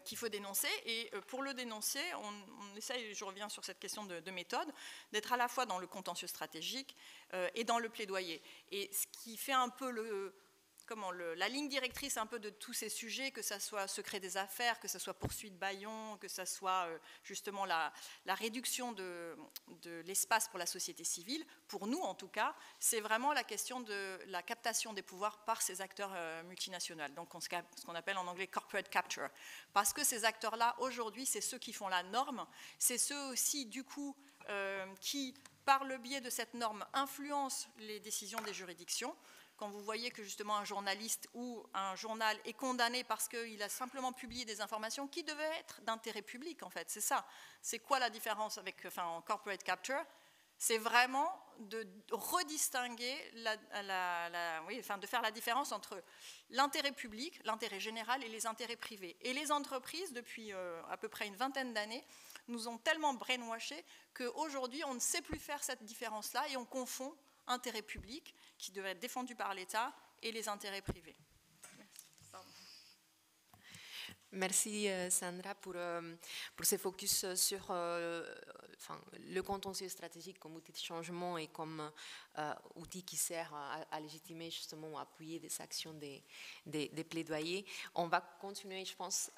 qu'il faut dénoncer, et pour le dénoncer, on essaye, je reviens sur cette question de méthode, d'être à la fois dans le contentieux stratégique et dans le plaidoyer. Et ce qui fait un peu la ligne directrice un peu de tous ces sujets, que ce soit secret des affaires, que ce soit poursuite Bayon, que ce soit justement la réduction de l'espace pour la société civile, pour nous en tout cas, c'est vraiment la question de la captation des pouvoirs par ces acteurs multinationaux, donc ce qu'on appelle en anglais corporate capture. Parce que ces acteurs-là, aujourd'hui, c'est ceux qui font la norme, c'est ceux aussi, du coup, qui, par le biais de cette norme, influencent les décisions des juridictions. Quand vous voyez que justement un journaliste ou un journal est condamné parce qu'il a simplement publié des informations qui devaient être d'intérêt public, en fait, c'est ça. C'est quoi la différence en corporate capture? C'est vraiment de redistinguer, de faire la différence entre l'intérêt public, l'intérêt général et les intérêts privés. Et les entreprises, depuis à peu près une vingtaine d'années, nous ont tellement brainwashés qu'aujourd'hui, on ne sait plus faire cette différence-là et on confond intérêt public, qui devrait être défendu par l'État, et les intérêts privés. Merci Sandra pour ce focus sur le contentieux stratégique comme outil de changement et comme outil qui sert à légitimer justement ou à appuyer des actions des plaidoyers. On va continuer, je pense,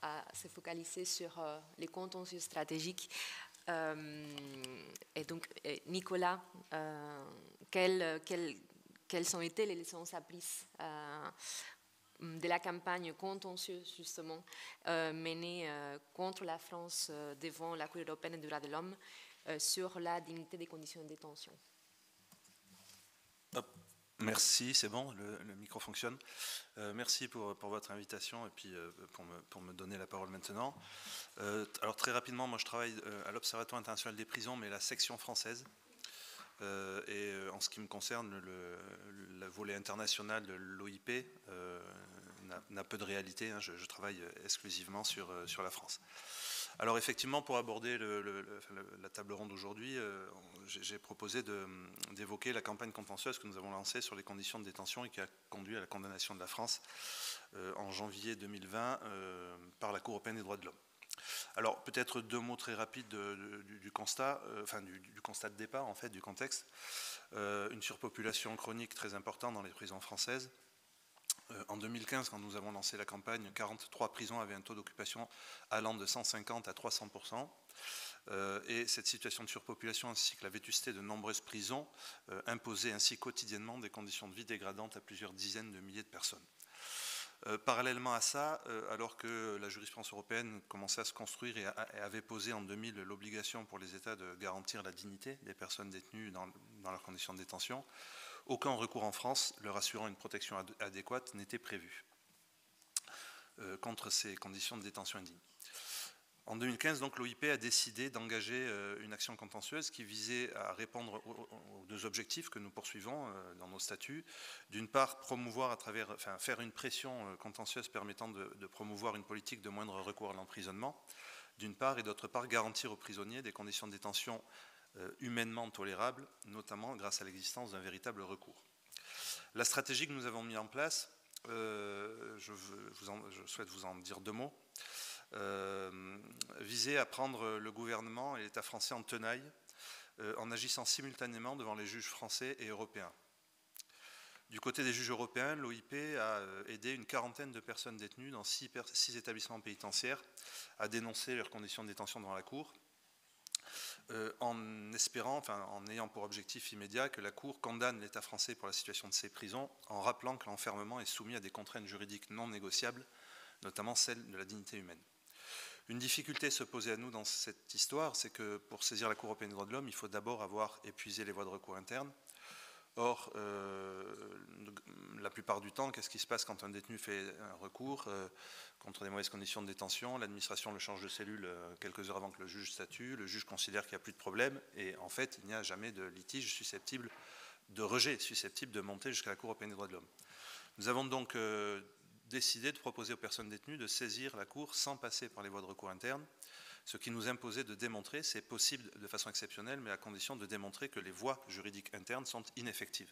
à se focaliser sur les contentieux stratégiques. Et donc, Nicolas, quelles ont été les leçons apprises de la campagne contentieuse, justement, menée contre la France devant la Cour européenne des droits de l'homme sur la dignité des conditions de détention? Merci, c'est bon, le micro fonctionne. Merci pour votre invitation et puis pour me donner la parole maintenant. Alors très rapidement, moi je travaille à l'Observatoire international des prisons, mais la section française. Et en ce qui me concerne, le volet international de l'OIP n'a peu de réalité. Hein, je travaille exclusivement sur la France. Alors effectivement, pour aborder la table ronde d'aujourd'hui, j'ai proposé d'évoquer la campagne contentieuse que nous avons lancée sur les conditions de détention et qui a conduit à la condamnation de la France en janvier 2020 par la Cour européenne des droits de l'homme. Alors peut-être 2 mots très rapides du constat, du constat de départ, en fait, du contexte. Une surpopulation chronique très importante dans les prisons françaises. En 2015, quand nous avons lancé la campagne, 43 prisons avaient un taux d'occupation allant de 150 à 300%. Et cette situation de surpopulation ainsi que la vétusté de nombreuses prisons imposaient ainsi quotidiennement des conditions de vie dégradantes à plusieurs dizaines de milliers de personnes. Parallèlement à ça, alors que la jurisprudence européenne commençait à se construire et avait posé en 2000 l'obligation pour les États de garantir la dignité des personnes détenues dans leurs conditions de détention, aucun recours en France leur assurant une protection adéquate n'était prévu contre ces conditions de détention indignes. En 2015, donc, l'OIP a décidé d'engager une action contentieuse qui visait à répondre aux 2 objectifs que nous poursuivons dans nos statuts. D'une part, promouvoir faire une pression contentieuse permettant de promouvoir une politique de moindre recours à l'emprisonnement, d'une part, et d'autre part, garantir aux prisonniers des conditions de détention humainement tolérables, notamment grâce à l'existence d'un véritable recours. La stratégie que nous avons mise en place, je souhaite vous en dire 2 mots. Visait à prendre le gouvernement et l'État français en tenaille en agissant simultanément devant les juges français et européens. Du côté des juges européens, l'OIP a aidé une quarantaine de personnes détenues dans 6 établissements pénitentiaires à dénoncer leurs conditions de détention devant la Cour, en ayant pour objectif immédiat que la Cour condamne l'État français pour la situation de ces prisons, en rappelant que l'enfermement est soumis à des contraintes juridiques non négociables, notamment celle de la dignité humaine. Une difficulté se posait à nous dans cette histoire, c'est que pour saisir la Cour européenne des droits de l'homme, il faut d'abord avoir épuisé les voies de recours internes. Or, la plupart du temps, qu'est-ce qui se passe quand un détenu fait un recours contre des mauvaises conditions de détention? L'administration le change de cellule quelques heures avant que le juge statue, le juge considère qu'il n'y a plus de problème, et en fait, il n'y a jamais de litige susceptible, de rejet susceptible de monter jusqu'à la Cour européenne des droits de l'homme. Nous avons donc décidé de proposer aux personnes détenues de saisir la Cour sans passer par les voies de recours internes, ce qui nous imposait de démontrer, c'est possible de façon exceptionnelle, mais à condition de démontrer que les voies juridiques internes sont ineffectives.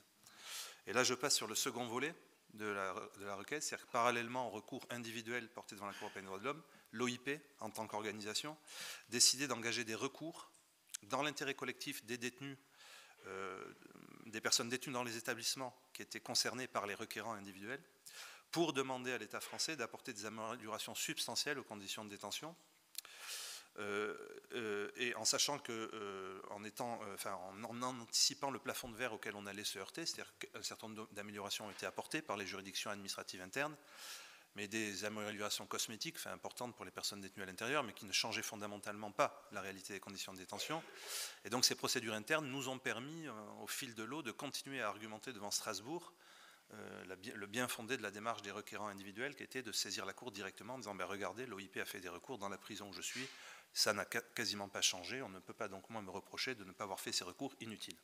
Et là, je passe sur le second volet de la requête, c'est-à-dire que parallèlement au recours individuel porté devant la Cour européenne des droits de l'homme, l'OIP, en tant qu'organisation, décidait d'engager des recours dans l'intérêt collectif des détenus, des personnes détenues dans les établissements qui étaient concernés par les requérants individuels, pour demander à l'État français d'apporter des améliorations substantielles aux conditions de détention, et en sachant que, en anticipant le plafond de verre auquel on allait se heurter, c'est-à-dire qu'un certain nombre d'améliorations ont été apportées par les juridictions administratives internes, mais des améliorations cosmétiques, importantes pour les personnes détenues à l'intérieur, mais qui ne changeaient fondamentalement pas la réalité des conditions de détention. Et donc ces procédures internes nous ont permis, au fil de l'eau, de continuer à argumenter devant Strasbourg le bien fondé de la démarche des requérants individuels, qui était de saisir la Cour directement en disant regardez, l'OIP a fait des recours dans la prison où je suis, ça n'a quasiment pas changé, on ne peut pas donc moi me reprocher de ne pas avoir fait ces recours inutiles.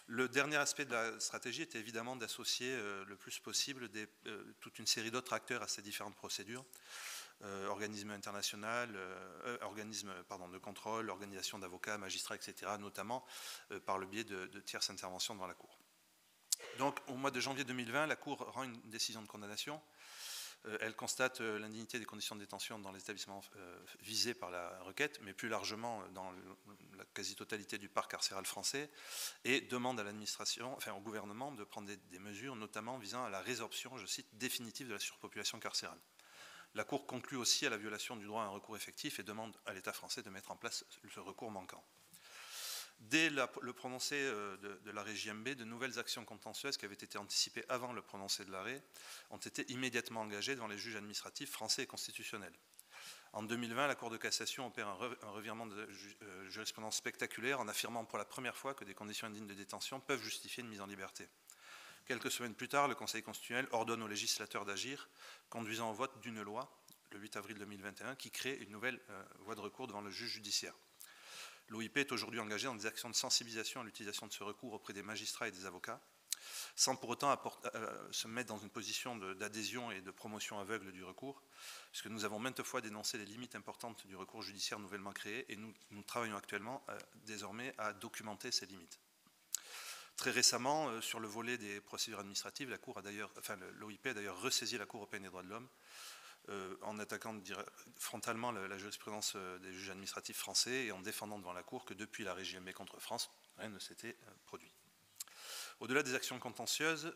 Le dernier aspect de la stratégie était évidemment d'associer le plus possible toute une série d'autres acteurs à ces différentes procédures, organismes internationaux, organismes de contrôle, organisations d'avocats, magistrats, etc., notamment par le biais de tierces interventions devant la Cour. Donc, au mois de janvier 2020, la Cour rend une décision de condamnation. Elle constate l'indignité des conditions de détention dans les établissements visés par la requête, mais plus largement dans la quasi-totalité du parc carcéral français, et demande à l'administration, au gouvernement, de prendre des mesures, notamment visant à la résorption, je cite, définitive de la surpopulation carcérale. La Cour conclut aussi à la violation du droit à un recours effectif et demande à l'État français de mettre en place ce recours manquant. Dès le prononcé de l'arrêt JMB, de nouvelles actions contentieuses qui avaient été anticipées avant le prononcé de l'arrêt ont été immédiatement engagées devant les juges administratifs français et constitutionnels. En 2020, la Cour de cassation opère un revirement de jurisprudence spectaculaire en affirmant pour la première fois que des conditions indignes de détention peuvent justifier une mise en liberté. Quelques semaines plus tard, le Conseil constitutionnel ordonne aux législateurs d'agir, conduisant au vote d'une loi, le 8 avril 2021, qui crée une nouvelle voie de recours devant le juge judiciaire. L'OIP est aujourd'hui engagée dans des actions de sensibilisation à l'utilisation de ce recours auprès des magistrats et des avocats, sans pour autant se mettre dans une position d'adhésion et de promotion aveugle du recours, puisque nous avons maintes fois dénoncé les limites importantes du recours judiciaire nouvellement créé, et nous travaillons actuellement désormais à documenter ces limites. Très récemment, sur le volet des procédures administratives, l'OIP a d'ailleurs ressaisi la Cour européenne des droits de l'homme en attaquant frontalement la jurisprudence des juges administratifs français et en défendant devant la Cour que depuis l'arrêt JMB contre France, rien ne s'était produit. Au-delà des actions contentieuses,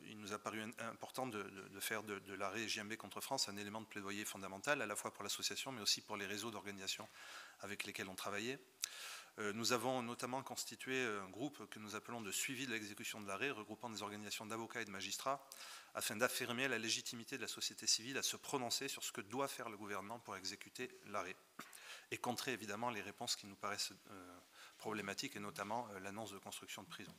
il nous a paru important de faire de l'arrêt JMB contre France un élément de plaidoyer fondamental, à la fois pour l'association, mais aussi pour les réseaux d'organisations avec lesquels on travaillait. Nous avons notamment constitué un groupe que nous appelons de suivi de l'exécution de l'arrêt, regroupant des organisations d'avocats et de magistrats, afin d'affirmer la légitimité de la société civile à se prononcer sur ce que doit faire le gouvernement pour exécuter l'arrêt, et contrer évidemment les réponses qui nous paraissent problématiques, et notamment l'annonce de construction de prisons.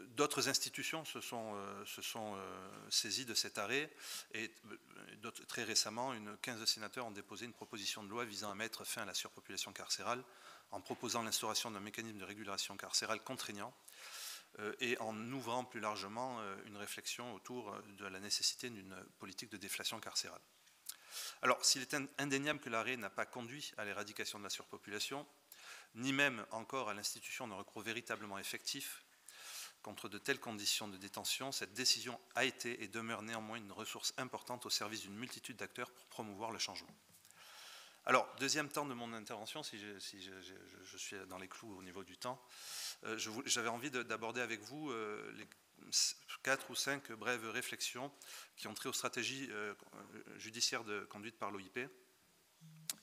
D'autres institutions se sont saisies de cet arrêt, et très récemment, 15 sénateurs ont déposé une proposition de loi visant à mettre fin à la surpopulation carcérale en proposant l'instauration d'un mécanisme de régulation carcérale contraignant et en ouvrant plus largement une réflexion autour de la nécessité d'une politique de déflation carcérale. Alors, s'il est indéniable que l'arrêt n'a pas conduit à l'éradication de la surpopulation, ni même encore à l'institution d'un recours véritablement effectif contre de telles conditions de détention, cette décision a été et demeure néanmoins une ressource importante au service d'une multitude d'acteurs pour promouvoir le changement. Alors, deuxième temps de mon intervention, si je suis dans les clous au niveau du temps, j'avais envie d'aborder avec vous les 4 ou 5 brèves réflexions qui ont trait aux stratégies judiciaires conduites par l'OIP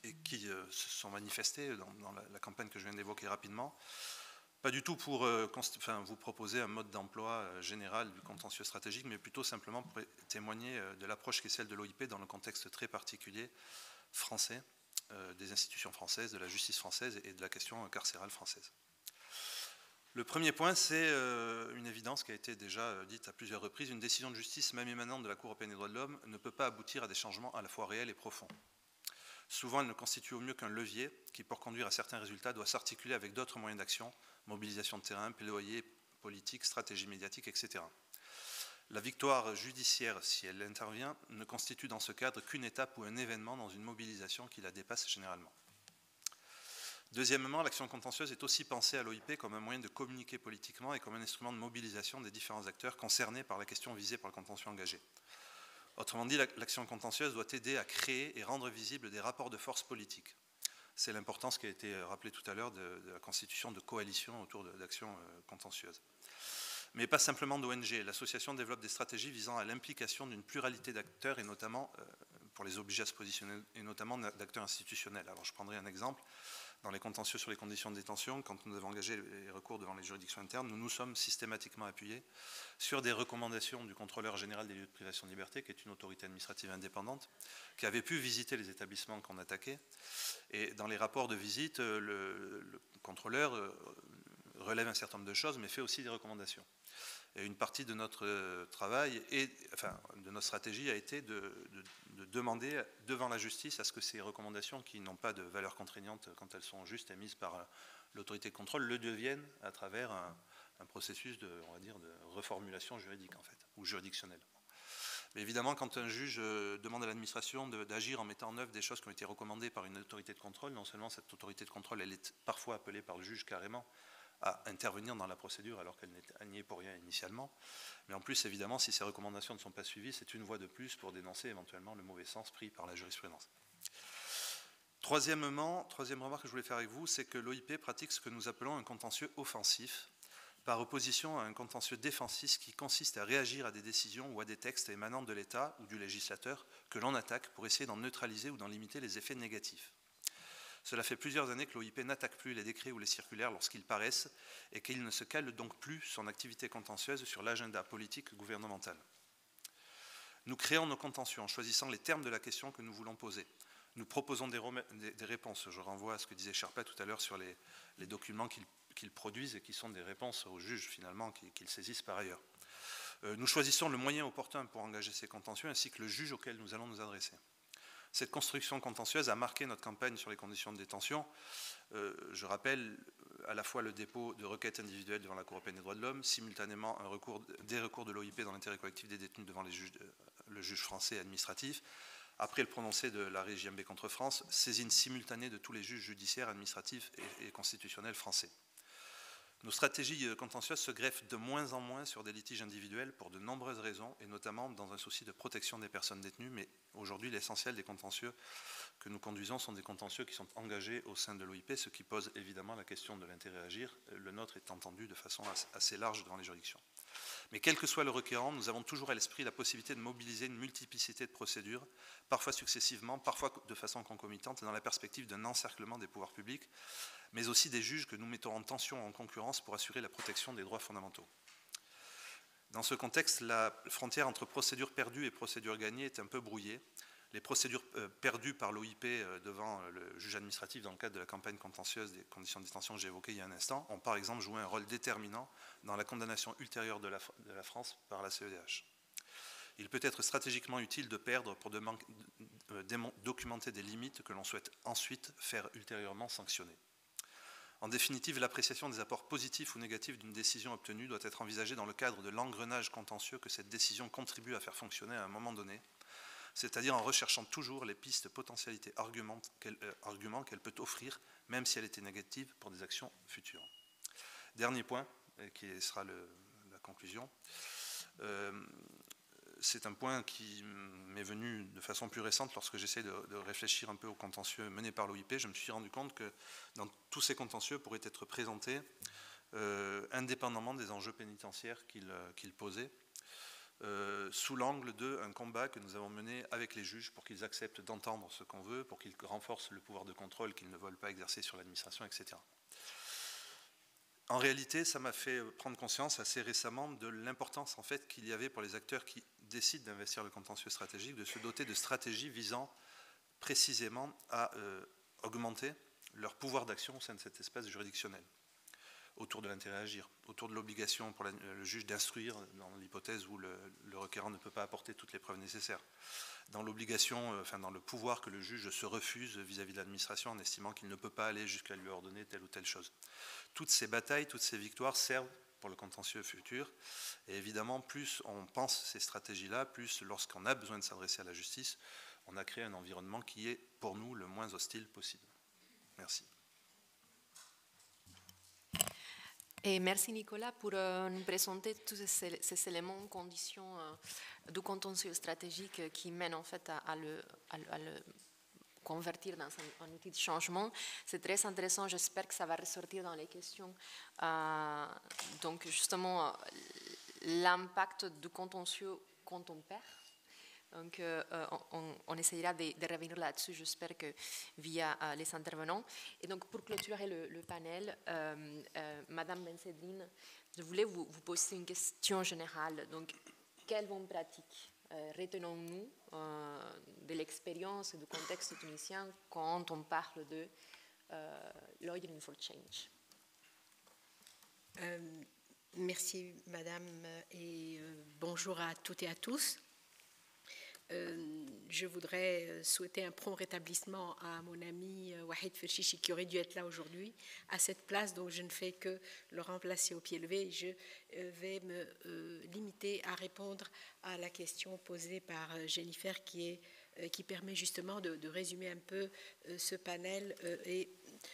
et qui se sont manifestées dans la campagne que je viens d'évoquer rapidement. Pas du tout pour vous proposer un mode d'emploi général du contentieux stratégique, mais plutôt simplement pour témoigner de l'approche qui est celle de l'OIP dans le contexte très particulier français, des institutions françaises, de la justice française et de la question carcérale française. Le premier point, c'est une évidence qui a été déjà dite à plusieurs reprises. Une décision de justice, même émanante de la Cour européenne des droits de l'homme, ne peut pas aboutir à des changements à la fois réels et profonds. Souvent, elle ne constitue au mieux qu'un levier qui, pour conduire à certains résultats, doit s'articuler avec d'autres moyens d'action, mobilisation de terrain, plaidoyer politique, stratégie médiatique, etc. La victoire judiciaire, si elle intervient, ne constitue dans ce cadre qu'une étape ou un événement dans une mobilisation qui la dépasse généralement. Deuxièmement, l'action contentieuse est aussi pensée à l'OIP comme un moyen de communiquer politiquement et comme un instrument de mobilisation des différents acteurs concernés par la question visée par le contentieux engagé. Autrement dit, l'action contentieuse doit aider à créer et rendre visibles des rapports de force politiques. C'est l'importance qui a été rappelée tout à l'heure de la constitution de coalitions autour d'actions contentieuses. Mais pas simplement d'ONG. L'association développe des stratégies visant à l'implication d'une pluralité d'acteurs et notamment, pour les obliger à se positionner, et notamment d'acteurs institutionnels. Alors je prendrai un exemple. Dans les contentieux sur les conditions de détention, quand nous avons engagé les recours devant les juridictions internes, nous nous sommes systématiquement appuyés sur des recommandations du contrôleur général des lieux de privation de liberté, qui est une autorité administrative indépendante, qui avait pu visiter les établissements qu'on attaquait. Et dans les rapports de visite, le contrôleur relève un certain nombre de choses, mais fait aussi des recommandations. Et une partie de notre travail, de notre stratégie, a été de demander devant la justice à ce que ces recommandations, qui n'ont pas de valeur contraignante quand elles sont juste émises par l'autorité de contrôle, le deviennent à travers un processus de reformulation juridique, en fait, ou juridictionnelle. Mais évidemment, quand un juge demande à l'administration d'agir en mettant en œuvre des choses qui ont été recommandées par une autorité de contrôle, non seulement cette autorité de contrôle, elle est parfois appelée par le juge carrément à intervenir dans la procédure alors qu'elle n'y est pour rien initialement. Mais en plus, évidemment, si ces recommandations ne sont pas suivies, c'est une voie de plus pour dénoncer éventuellement le mauvais sens pris par la jurisprudence. Troisième remarque que je voulais faire avec vous, c'est que l'OIP pratique ce que nous appelons un contentieux offensif, par opposition à un contentieux défensif qui consiste à réagir à des décisions ou à des textes émanant de l'État ou du législateur que l'on attaque pour essayer d'en neutraliser ou d'en limiter les effets négatifs. Cela fait plusieurs années que l'OIP n'attaque plus les décrets ou les circulaires lorsqu'ils paraissent et qu'il ne se cale donc plus son activité contentieuse sur l'agenda politique gouvernemental. Nous créons nos contentieux en choisissant les termes de la question que nous voulons poser. Nous proposons des réponses. Je renvoie à ce que disait Sherpa tout à l'heure sur les documents qu'ils produisent et qui sont des réponses aux juges finalement qu'ils saisissent par ailleurs. Nous choisissons le moyen opportun pour engager ces contentieux ainsi que le juge auquel nous allons nous adresser. Cette construction contentieuse a marqué notre campagne sur les conditions de détention. Je rappelle à la fois le dépôt de requêtes individuelles devant la Cour européenne des droits de l'homme, simultanément des recours de l'OIP dans l'intérêt collectif des détenus devant le juge français administratif, après le prononcé de l'arrêt JMB contre France, saisine simultanée de tous les juges judiciaires, administratifs et constitutionnels français. Nos stratégies contentieuses se greffent de moins en moins sur des litiges individuels pour de nombreuses raisons, et notamment dans un souci de protection des personnes détenues. Mais aujourd'hui, l'essentiel des contentieux que nous conduisons sont des contentieux qui sont engagés au sein de l'OIP, ce qui pose évidemment la question de l'intérêt à agir, le nôtre est entendu de façon assez large devant les juridictions. Mais quel que soit le requérant, nous avons toujours à l'esprit la possibilité de mobiliser une multiplicité de procédures, parfois successivement, parfois de façon concomitante, et dans la perspective d'un encerclement des pouvoirs publics, mais aussi des juges que nous mettons en tension, en concurrence, pour assurer la protection des droits fondamentaux. Dans ce contexte, la frontière entre procédures perdues et procédures gagnées est un peu brouillée. Les procédures perdues par l'OIP devant le juge administratif dans le cadre de la campagne contentieuse des conditions de détention que j'ai évoquées il y a un instant ont par exemple joué un rôle déterminant dans la condamnation ultérieure de la France par la CEDH. Il peut être stratégiquement utile de perdre pour documenter des limites que l'on souhaite ensuite faire ultérieurement sanctionner. En définitive, l'appréciation des apports positifs ou négatifs d'une décision obtenue doit être envisagée dans le cadre de l'engrenage contentieux que cette décision contribue à faire fonctionner à un moment donné, c'est-à-dire en recherchant toujours les pistes potentialités arguments qu'elle peut offrir, même si elle était négative pour des actions futures. Dernier point, qui sera la conclusion, c'est un point qui m'est venu de façon plus récente lorsque j'essaie de réfléchir un peu aux contentieux menés par l'OIP. Je me suis rendu compte que dans tous ces contentieux pourraient être présentés indépendamment des enjeux pénitentiaires qu'ils posaient, sous l'angle d'un combat que nous avons mené avec les juges pour qu'ils acceptent d'entendre ce qu'on veut, pour qu'ils renforcent le pouvoir de contrôle qu'ils ne veulent pas exercer sur l'administration, etc. En réalité, ça m'a fait prendre conscience assez récemment de l'importance en fait qu'il y avait pour les acteurs qui décident d'investir le contentieux stratégique de se doter de stratégies visant précisément à augmenter leur pouvoir d'action au sein de cet espace juridictionnel, autour de l'intérêt à agir, autour de l'obligation pour le juge d'instruire dans l'hypothèse où le requérant ne peut pas apporter toutes les preuves nécessaires, dans l'obligation, dans le pouvoir que le juge se refuse vis-à-vis de l'administration en estimant qu'il ne peut pas aller jusqu'à lui ordonner telle ou telle chose. Toutes ces batailles, toutes ces victoires servent pour le contentieux futur, et évidemment, plus on pense ces stratégies-là, plus lorsqu'on a besoin de s'adresser à la justice, on a créé un environnement qui est pour nous le moins hostile possible. Merci. Et merci Nicolas pour nous présenter tous ces éléments, conditions du contentieux stratégique qui mènent en fait à le convertir dans un outil de changement. C'est très intéressant, j'espère que ça va ressortir dans les questions. Donc justement, l'impact du contentieux quand on perd. Donc, on essayera de revenir là-dessus, j'espère que via les intervenants. Et donc, pour clôturer le panel, Madame Bensedine, je voulais vous poser une question générale. Donc, quelles bonnes pratiques retenons-nous de l'expérience et du contexte tunisien quand on parle de Lawyering for Change? Merci, Madame, et bonjour à toutes et à tous. Je voudrais souhaiter un prompt rétablissement à mon ami Wahid Ferchichi qui aurait dû être là aujourd'hui à cette place, donc je ne fais que le remplacer au pied levé. Je vais me limiter à répondre à la question posée par Jennifer qui permet justement de résumer un peu ce panel et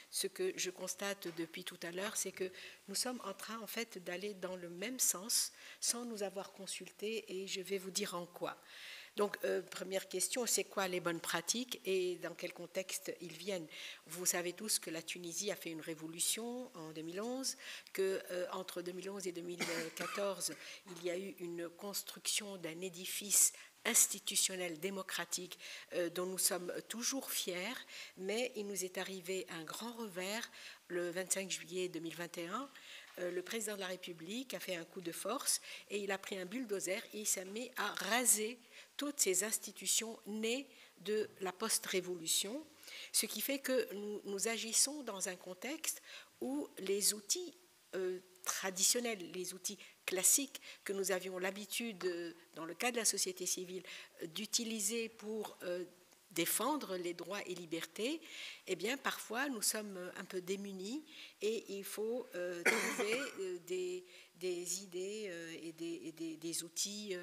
ce que je constate depuis tout à l'heure, c'est que nous sommes en train en fait d'aller dans le même sens sans nous avoir consultés, et je vais vous dire en quoi. Donc, première question, c'est quoi les bonnes pratiques et dans quel contexte ils viennent? Vous savez tous que la Tunisie a fait une révolution en 2011, qu'entre 2011 et 2014, il y a eu une construction d'un édifice institutionnel démocratique dont nous sommes toujours fiers, mais il nous est arrivé un grand revers le 25 juillet 2021. Le président de la République a fait un coup de force et il a pris un bulldozer et il s'est mis à raser toutes ces institutions nées de la post-révolution, ce qui fait que nous agissons dans un contexte où les outils traditionnels, les outils classiques que nous avions l'habitude, dans le cas de la société civile, d'utiliser pour défendre les droits et libertés, eh bien, parfois, nous sommes un peu démunis et il faut trouver des idées et des outils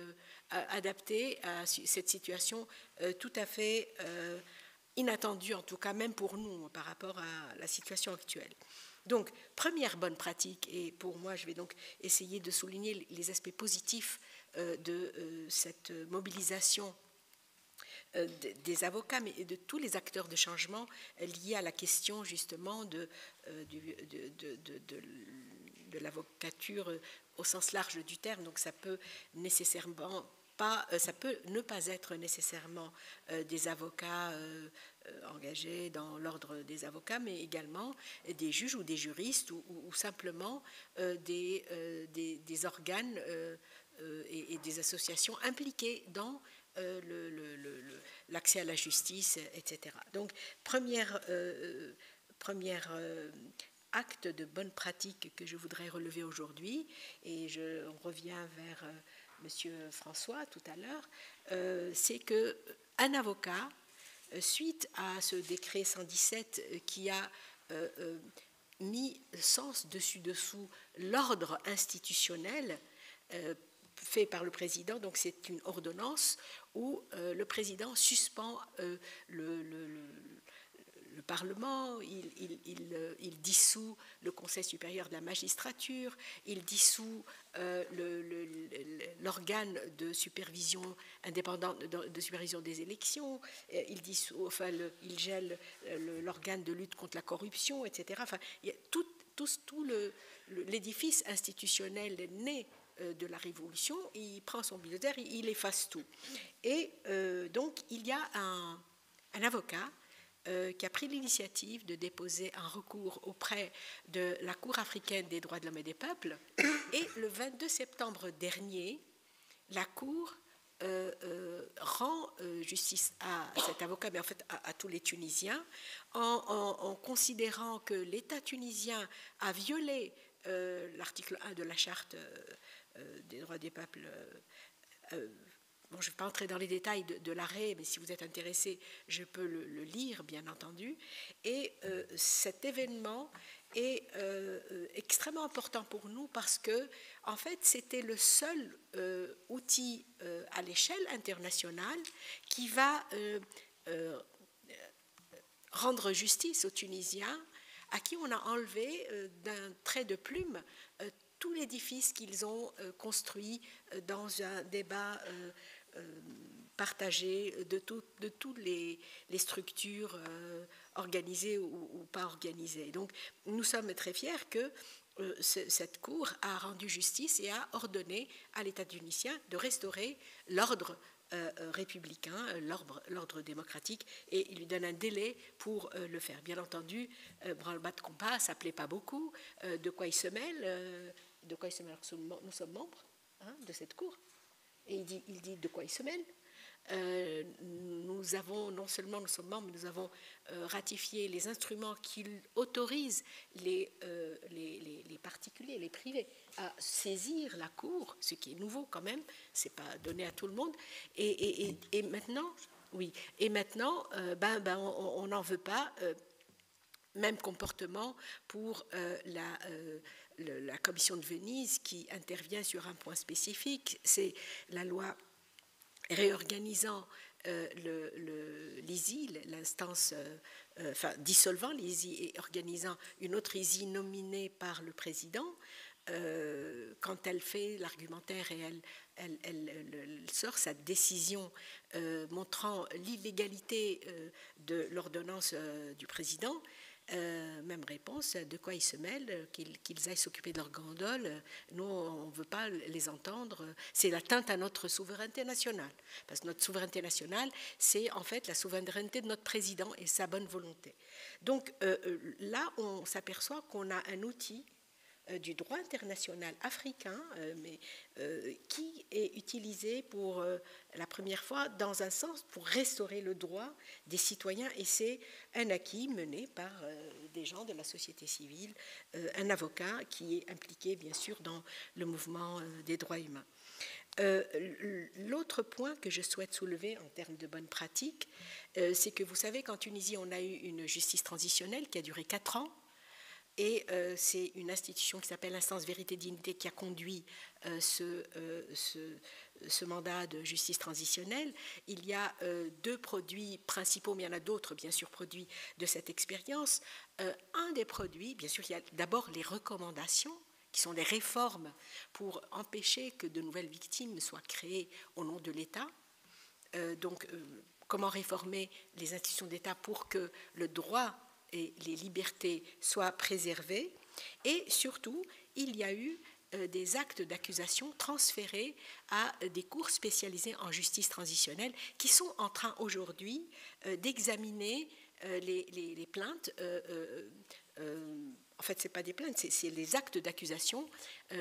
adaptés à cette situation tout à fait inattendue, en tout cas même pour nous, par rapport à la situation actuelle. Donc, première bonne pratique, et pour moi, je vais donc essayer de souligner les aspects positifs de cette mobilisation des avocats, mais de tous les acteurs de changement liés à la question justement de l'avocature au sens large du terme. Donc, ça peut nécessairement ça peut ne pas être nécessairement des avocats engagés dans l'ordre des avocats, mais également des juges ou des juristes ou simplement des organes et des associations impliquées dans l'accès à la justice, etc. Donc, premier acte de bonne pratique que je voudrais relever aujourd'hui, et on revient vers Monsieur François tout à l'heure, c'est qu'un avocat, suite à ce décret 117 qui a mis sens dessus-dessous l'ordre institutionnel fait par le président, donc c'est une ordonnance où le président suspend le Parlement, il dissout le Conseil supérieur de la magistrature, il dissout l'organe de supervision indépendante de supervision des élections, il gèle l'organe de lutte contre la corruption, etc. Enfin, il y a tout l'édifice institutionnel né de la Révolution, il prend son bulldozer, il efface tout. Et donc, il y a un avocat qui a pris l'initiative de déposer un recours auprès de la Cour africaine des droits de l'homme et des peuples. Et le 22 septembre dernier, la Cour rend justice à cet avocat, mais en fait à tous les Tunisiens, en considérant que l'État tunisien a violé l'article 1 de la Charte des droits des peuples. Bon, je ne vais pas entrer dans les détails de l'arrêt, mais si vous êtes intéressé, je peux le lire, bien entendu. Et cet événement est extrêmement important pour nous parce que, en fait, c'était le seul outil à l'échelle internationale qui va rendre justice aux Tunisiens à qui on a enlevé d'un trait de plume tout l'édifice qu'ils ont construit dans un débat partagé de toutes les structures organisées ou pas organisées. Donc, nous sommes très fiers que cette Cour a rendu justice et a ordonné à l'État tunisien de restaurer l'ordre républicain, l'ordre démocratique, et il lui donne un délai pour le faire. Bien entendu, branle-bas de compas, ça ne plaît pas beaucoup. De quoi il se mêle nous sommes membres de cette Cour. Et il dit de quoi il se mêle. Nous avons, non seulement nous sommes membres, mais nous avons ratifié les instruments qui autorisent les particuliers, les privés, à saisir la Cour, ce qui est nouveau quand même, ce n'est pas donné à tout le monde. Et maintenant, oui, et maintenant, on n'en veut pas. Même comportement pour la commission de Venise qui intervient sur un point spécifique, c'est la loi réorganisant l'ISI, l'instance, dissolvant l'ISI et organisant une autre ISI nominée par le président. Quand elle fait l'argumentaire et elle sort sa décision montrant l'illégalité de l'ordonnance du président, même réponse, de quoi ils se mêlent, qu'ils aillent s'occuper de leur gondole. Nous, on ne veut pas les entendre. C'est l'atteinte à notre souveraineté nationale. Parce que notre souveraineté nationale, c'est en fait la souveraineté de notre président et sa bonne volonté. Donc là, on s'aperçoit qu'on a un outil du droit international africain, qui est utilisé pour la première fois dans un sens pour restaurer le droit des citoyens, et c'est un acquis mené par des gens de la société civile, un avocat qui est impliqué bien sûr dans le mouvement des droits humains. L'autre point que je souhaite soulever en termes de bonne pratique, c'est que vous savez qu'en Tunisie on a eu une justice transitionnelle qui a duré 4 ans. Et c'est une institution qui s'appelle l'Instance Vérité Dignité qui a conduit ce mandat de justice transitionnelle. Il y a 2 produits principaux, mais il y en a d'autres, bien sûr, produits de cette expérience. Un des produits, bien sûr, il y a d'abord les recommandations, qui sont des réformes pour empêcher que de nouvelles victimes soient créées au nom de l'État. Comment réformer les institutions d'État pour que le droit et les libertés soient préservées. Et surtout, il y a eu des actes d'accusation transférés à des cours spécialisés en justice transitionnelle qui sont en train aujourd'hui d'examiner les plaintes. En fait, ce n'est pas des plaintes, c'est les actes d'accusation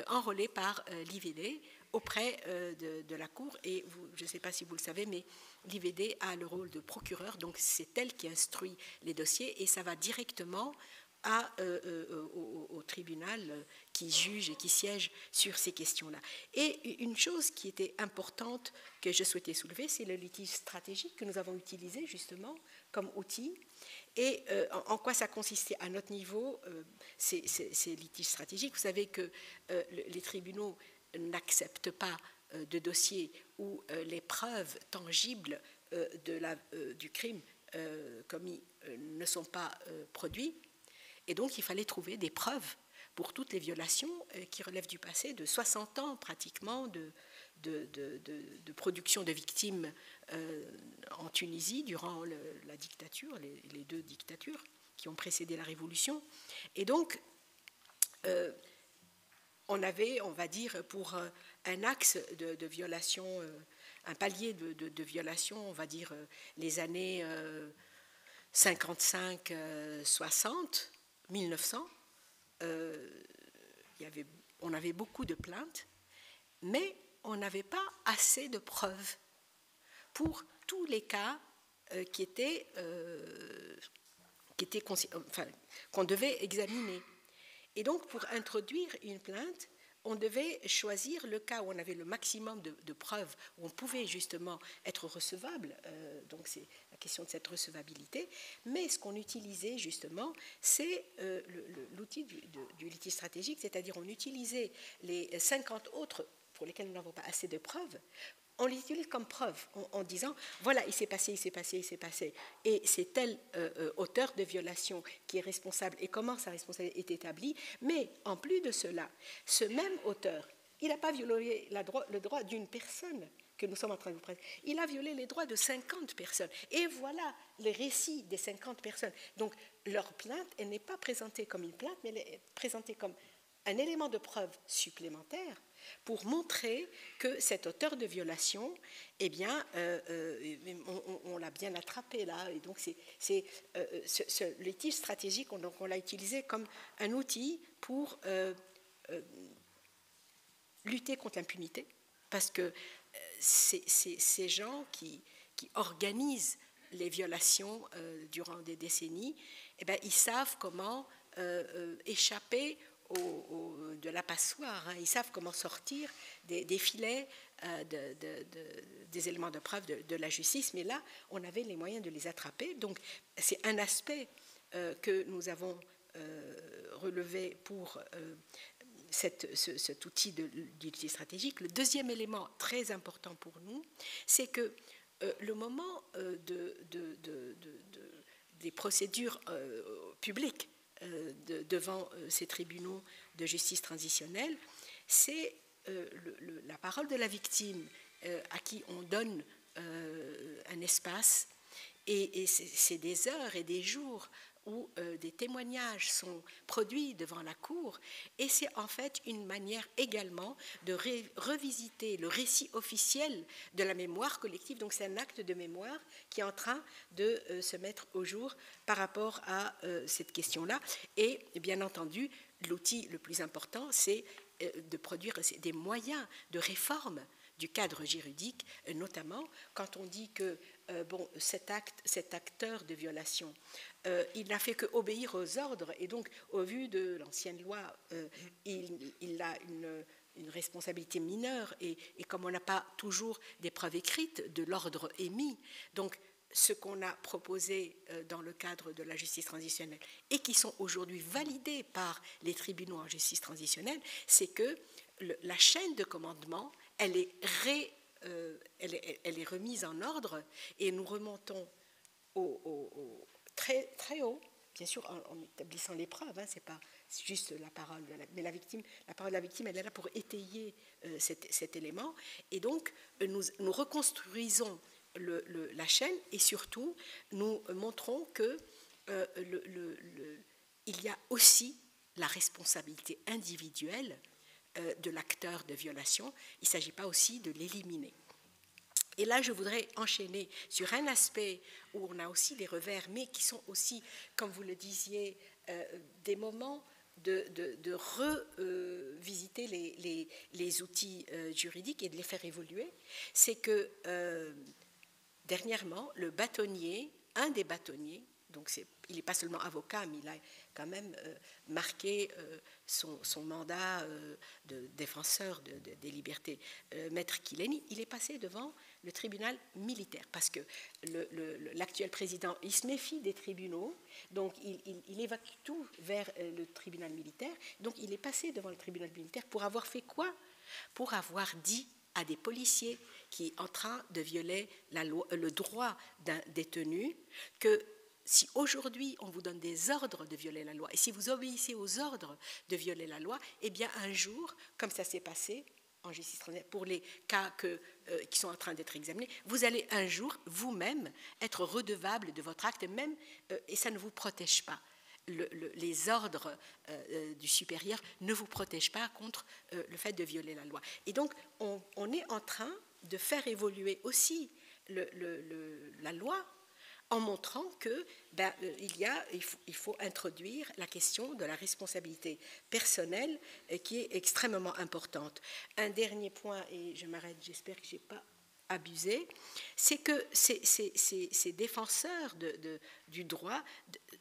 enrôlés par l'IVD auprès de la Cour. Et je ne sais pas si vous le savez, mais l'IVD a le rôle de procureur, donc c'est elle qui instruit les dossiers et ça va directement au tribunal qui juge et qui siège sur ces questions-là. Et une chose qui était importante que je souhaitais soulever, c'est le litige stratégique que nous avons utilisé justement comme outil. Et en quoi ça consistait à notre niveau, ces litiges stratégiques. Vous savez que les tribunaux n'acceptent pas de dossiers où les preuves tangibles du crime commis ne sont pas produites. Et donc, il fallait trouver des preuves pour toutes les violations qui relèvent du passé, de 60 ans pratiquement de production de victimes en Tunisie durant la dictature, les 2 dictatures qui ont précédé la Révolution. Et donc, on avait, on va dire, pour un axe de violation, un palier de violation, on va dire les années 55, 60, 1900, on avait beaucoup de plaintes, mais on n'avait pas assez de preuves pour tous les cas qu'on devait examiner. Et donc, pour introduire une plainte, on devait choisir le cas où on avait le maximum de preuves, où on pouvait justement être recevable, donc c'est la question de cette recevabilité, mais ce qu'on utilisait justement, c'est l'outil du litige stratégique, c'est-à-dire on utilisait les 50 autres pour lesquels nous n'avons pas assez de preuves, on les utilise comme preuve en disant, voilà, il s'est passé, et c'est tel auteur de violation qui est responsable et comment sa responsabilité est établie, mais en plus de cela, ce même auteur, il n'a pas violé le droit d'une personne que nous sommes en train de vous présenter, il a violé les droits de 50 personnes, et voilà les récits des 50 personnes. Donc leur plainte, elle n'est pas présentée comme une plainte, mais elle est présentée comme un élément de preuve supplémentaire pour montrer que cet auteur de violation, eh bien, on l'a bien attrapé là. Et donc, ce litige stratégique, on l'a utilisé comme un outil pour lutter contre l'impunité, parce que ces gens qui organisent les violations durant des décennies, eh bien, ils savent comment échapper de la passoire, hein. Ils savent comment sortir des filets des éléments de preuve de la justice, mais là, on avait les moyens de les attraper. Donc, c'est un aspect que nous avons relevé pour cet outil d'utilité stratégique. Le deuxième élément très important pour nous, c'est que le moment des procédures publiques devant ces tribunaux de justice transitionnelle, c'est la parole de la victime à qui on donne un espace, et c'est des heures et des jours où des témoignages sont produits devant la Cour, et c'est en fait une manière également de revisiter le récit officiel de la mémoire collective. Donc c'est un acte de mémoire qui est en train de se mettre au jour par rapport à cette question-là. Et bien entendu, l'outil le plus important, c'est de produire des moyens de réforme du cadre juridique, notamment quand on dit que cet acteur de violation, il n'a fait qu'obéir aux ordres, et donc au vu de l'ancienne loi, il a une responsabilité mineure, et comme on n'a pas toujours des preuves écrites de l'ordre émis, donc ce qu'on a proposé dans le cadre de la justice transitionnelle et qui sont aujourd'hui validés par les tribunaux en justice transitionnelle, c'est que la chaîne de commandement, elle est remise en ordre et nous remontons très, très haut, bien sûr en établissant les preuves, hein, c'est pas juste la parole de la victime, la parole de la victime, elle est là pour étayer cet élément, et donc nous reconstruisons la chaîne et surtout nous montrons que il y a aussi la responsabilité individuelle de l'acteur de violation, il ne s'agit pas aussi de l'éliminer. Et là, je voudrais enchaîner sur un aspect où on a aussi des revers, mais qui sont aussi, comme vous le disiez, des moments de revisiter les outils juridiques et de les faire évoluer. C'est que dernièrement, le bâtonnier, un des bâtonniers, donc il n'est pas seulement avocat, mais il a quand même marqué son mandat de défenseur des libertés, Maître Kileni, il est passé devant le tribunal militaire, parce que l'actuel président, il se méfie des tribunaux, donc il évacue tout vers le tribunal militaire, donc il est passé devant le tribunal militaire pour avoir fait quoi? Pour avoir dit à des policiers qui sont en train de violer le droit d'un détenu que si aujourd'hui on vous donne des ordres de violer la loi, et si vous obéissez aux ordres de violer la loi, eh bien un jour, comme ça s'est passé en justice transitionnelle, pour les cas qui sont en train d'être examinés, vous allez un jour vous-même être redevable de votre acte, même, et ça ne vous protège pas. Les ordres du supérieur ne vous protègent pas contre le fait de violer la loi. Et donc, on est en train de faire évoluer aussi la loi en montrant que il faut introduire la question de la responsabilité personnelle qui est extrêmement importante. Un dernier point, et je m'arrête, j'espère que je n'ai pas abusé, c'est que ces défenseurs du droit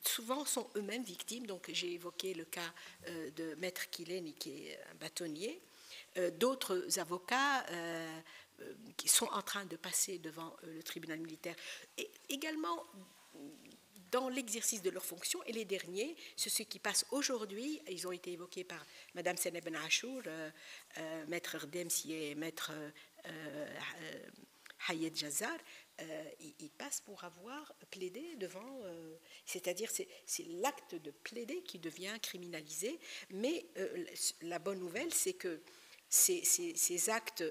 souvent sont eux-mêmes victimes. Donc j'ai évoqué le cas de Maître Kileni, qui est un bâtonnier, d'autres avocats qui sont en train de passer devant le tribunal militaire, et également dans l'exercice de leurs fonctions, et les derniers, ceux qui passent aujourd'hui, ils ont été évoqués par Mme Seneb Ben Achour, Maître Rdemsi et Maître Hayed Jazar, ils passent pour avoir plaidé devant, c'est-à-dire c'est l'acte de plaider qui devient criminalisé, mais la bonne nouvelle, c'est que ces actes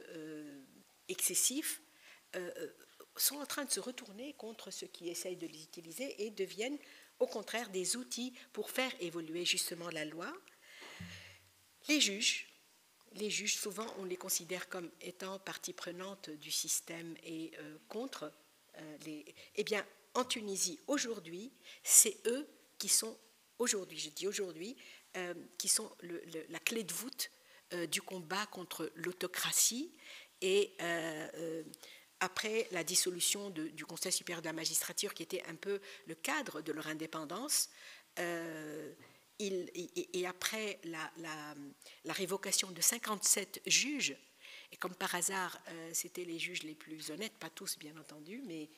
excessifs sont en train de se retourner contre ceux qui essayent de les utiliser et deviennent au contraire des outils pour faire évoluer justement la loi. Les juges, souvent, on les considère comme étant partie prenante du système et contre Eh bien, en Tunisie, aujourd'hui, c'est eux qui sont, aujourd'hui, je dis aujourd'hui, qui sont la clé de voûte du combat contre l'autocratie et après la dissolution du Conseil supérieur de la magistrature, qui était un peu le cadre de leur indépendance, et après la révocation de 57 juges, et comme par hasard, c'était les juges les plus honnêtes, pas tous bien entendu, mais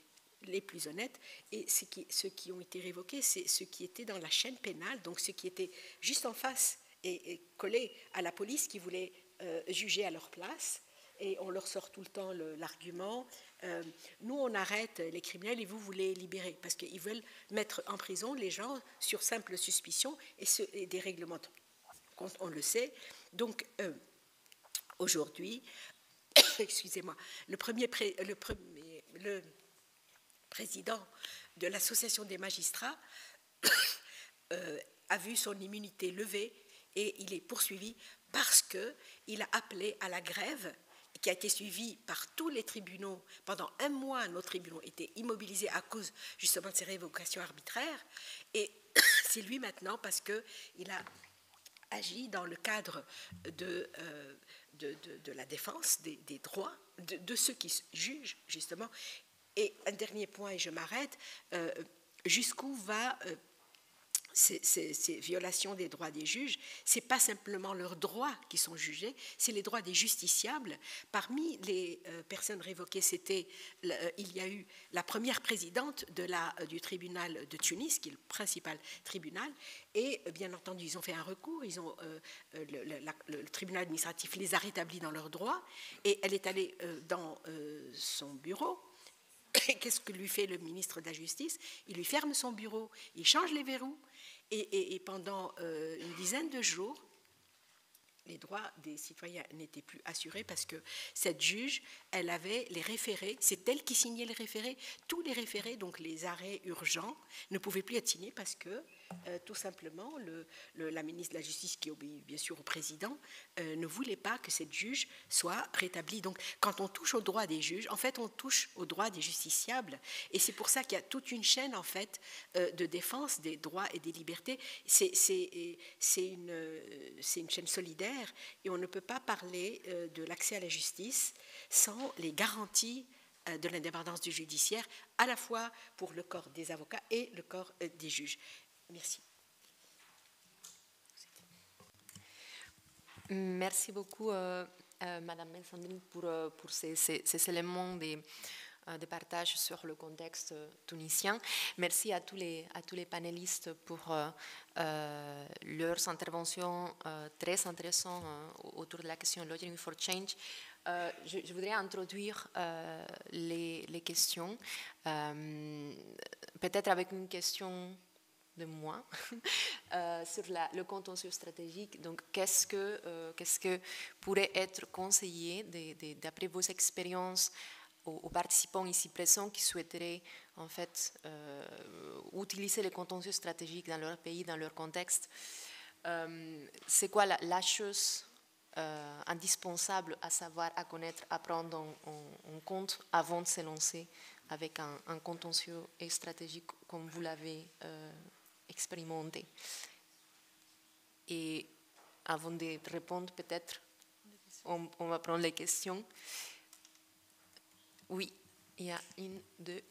les plus honnêtes, et ceux qui ont été révoqués, c'est ceux qui étaient dans la chaîne pénale, donc ceux qui étaient juste en face et collés à la police, qui voulaient juger à leur place. Et on leur sort tout le temps l'argument, nous on arrête les criminels et vous voulez libérer, parce qu'ils veulent mettre en prison les gens sur simple suspicion et des règlements, on le sait. Donc aujourd'hui, excusez-moi, le président de l'association des magistrats a vu son immunité levée et il est poursuivi parce qu'il a appelé à la grève, qui a été suivi par tous les tribunaux. Pendant un mois, nos tribunaux étaient immobilisés à cause justement de ces révocations arbitraires. Et c'est lui maintenant, parce qu'il a agi dans le cadre de la défense des droits de ceux qui jugent, justement. Et un dernier point, et je m'arrête, jusqu'où va ces violations des droits des juges, ce n'est pas simplement leurs droits qui sont jugés, c'est les droits des justiciables. Parmi les personnes révoquées, il y a eu la première présidente du tribunal de Tunis, qui est le principal tribunal, et bien entendu, ils ont fait un recours, le tribunal administratif les a rétablis dans leurs droits, et elle est allée dans son bureau. Qu'est-ce que lui fait le ministre de la Justice? Il lui ferme son bureau, il change les verrous, et pendant une dizaine de jours, les droits des citoyens n'étaient plus assurés parce que cette juge, elle avait les référés, c'est elle qui signait les référés, tous les référés, donc les arrêts urgents, ne pouvaient plus être signés parce que tout simplement la ministre de la Justice, qui obéit bien sûr au président, ne voulait pas que cette juge soit rétablie. Donc quand on touche aux droits des juges, en fait on touche aux droits des justiciables, et c'est pour ça qu'il y a toute une chaîne en fait de défense des droits et des libertés. C'est une chaîne solidaire, et on ne peut pas parler de l'accès à la justice sans les garanties de l'indépendance du judiciaire, à la fois pour le corps des avocats et le corps des juges. Merci. Merci beaucoup, Madame Bensandine, pour ces éléments de partage sur le contexte tunisien. Merci à tous les panélistes pour leurs interventions très intéressantes autour de la question Lawyering for Change. Je voudrais introduire les questions, peut-être avec une question de moi sur le contentieux stratégique. Donc, qu'est-ce que pourrait être conseillé d'après vos expériences aux participants ici présents qui souhaiteraient en fait utiliser les contentieux stratégiques dans leur pays, dans leur contexte? C'est quoi la chose indispensable à savoir, à connaître, à prendre en compte avant de se lancer avec un contentieux stratégique comme vous l'avez expérimenté? Et avant de répondre, peut-être, on va prendre les questions. Oui, il y a 1, 2,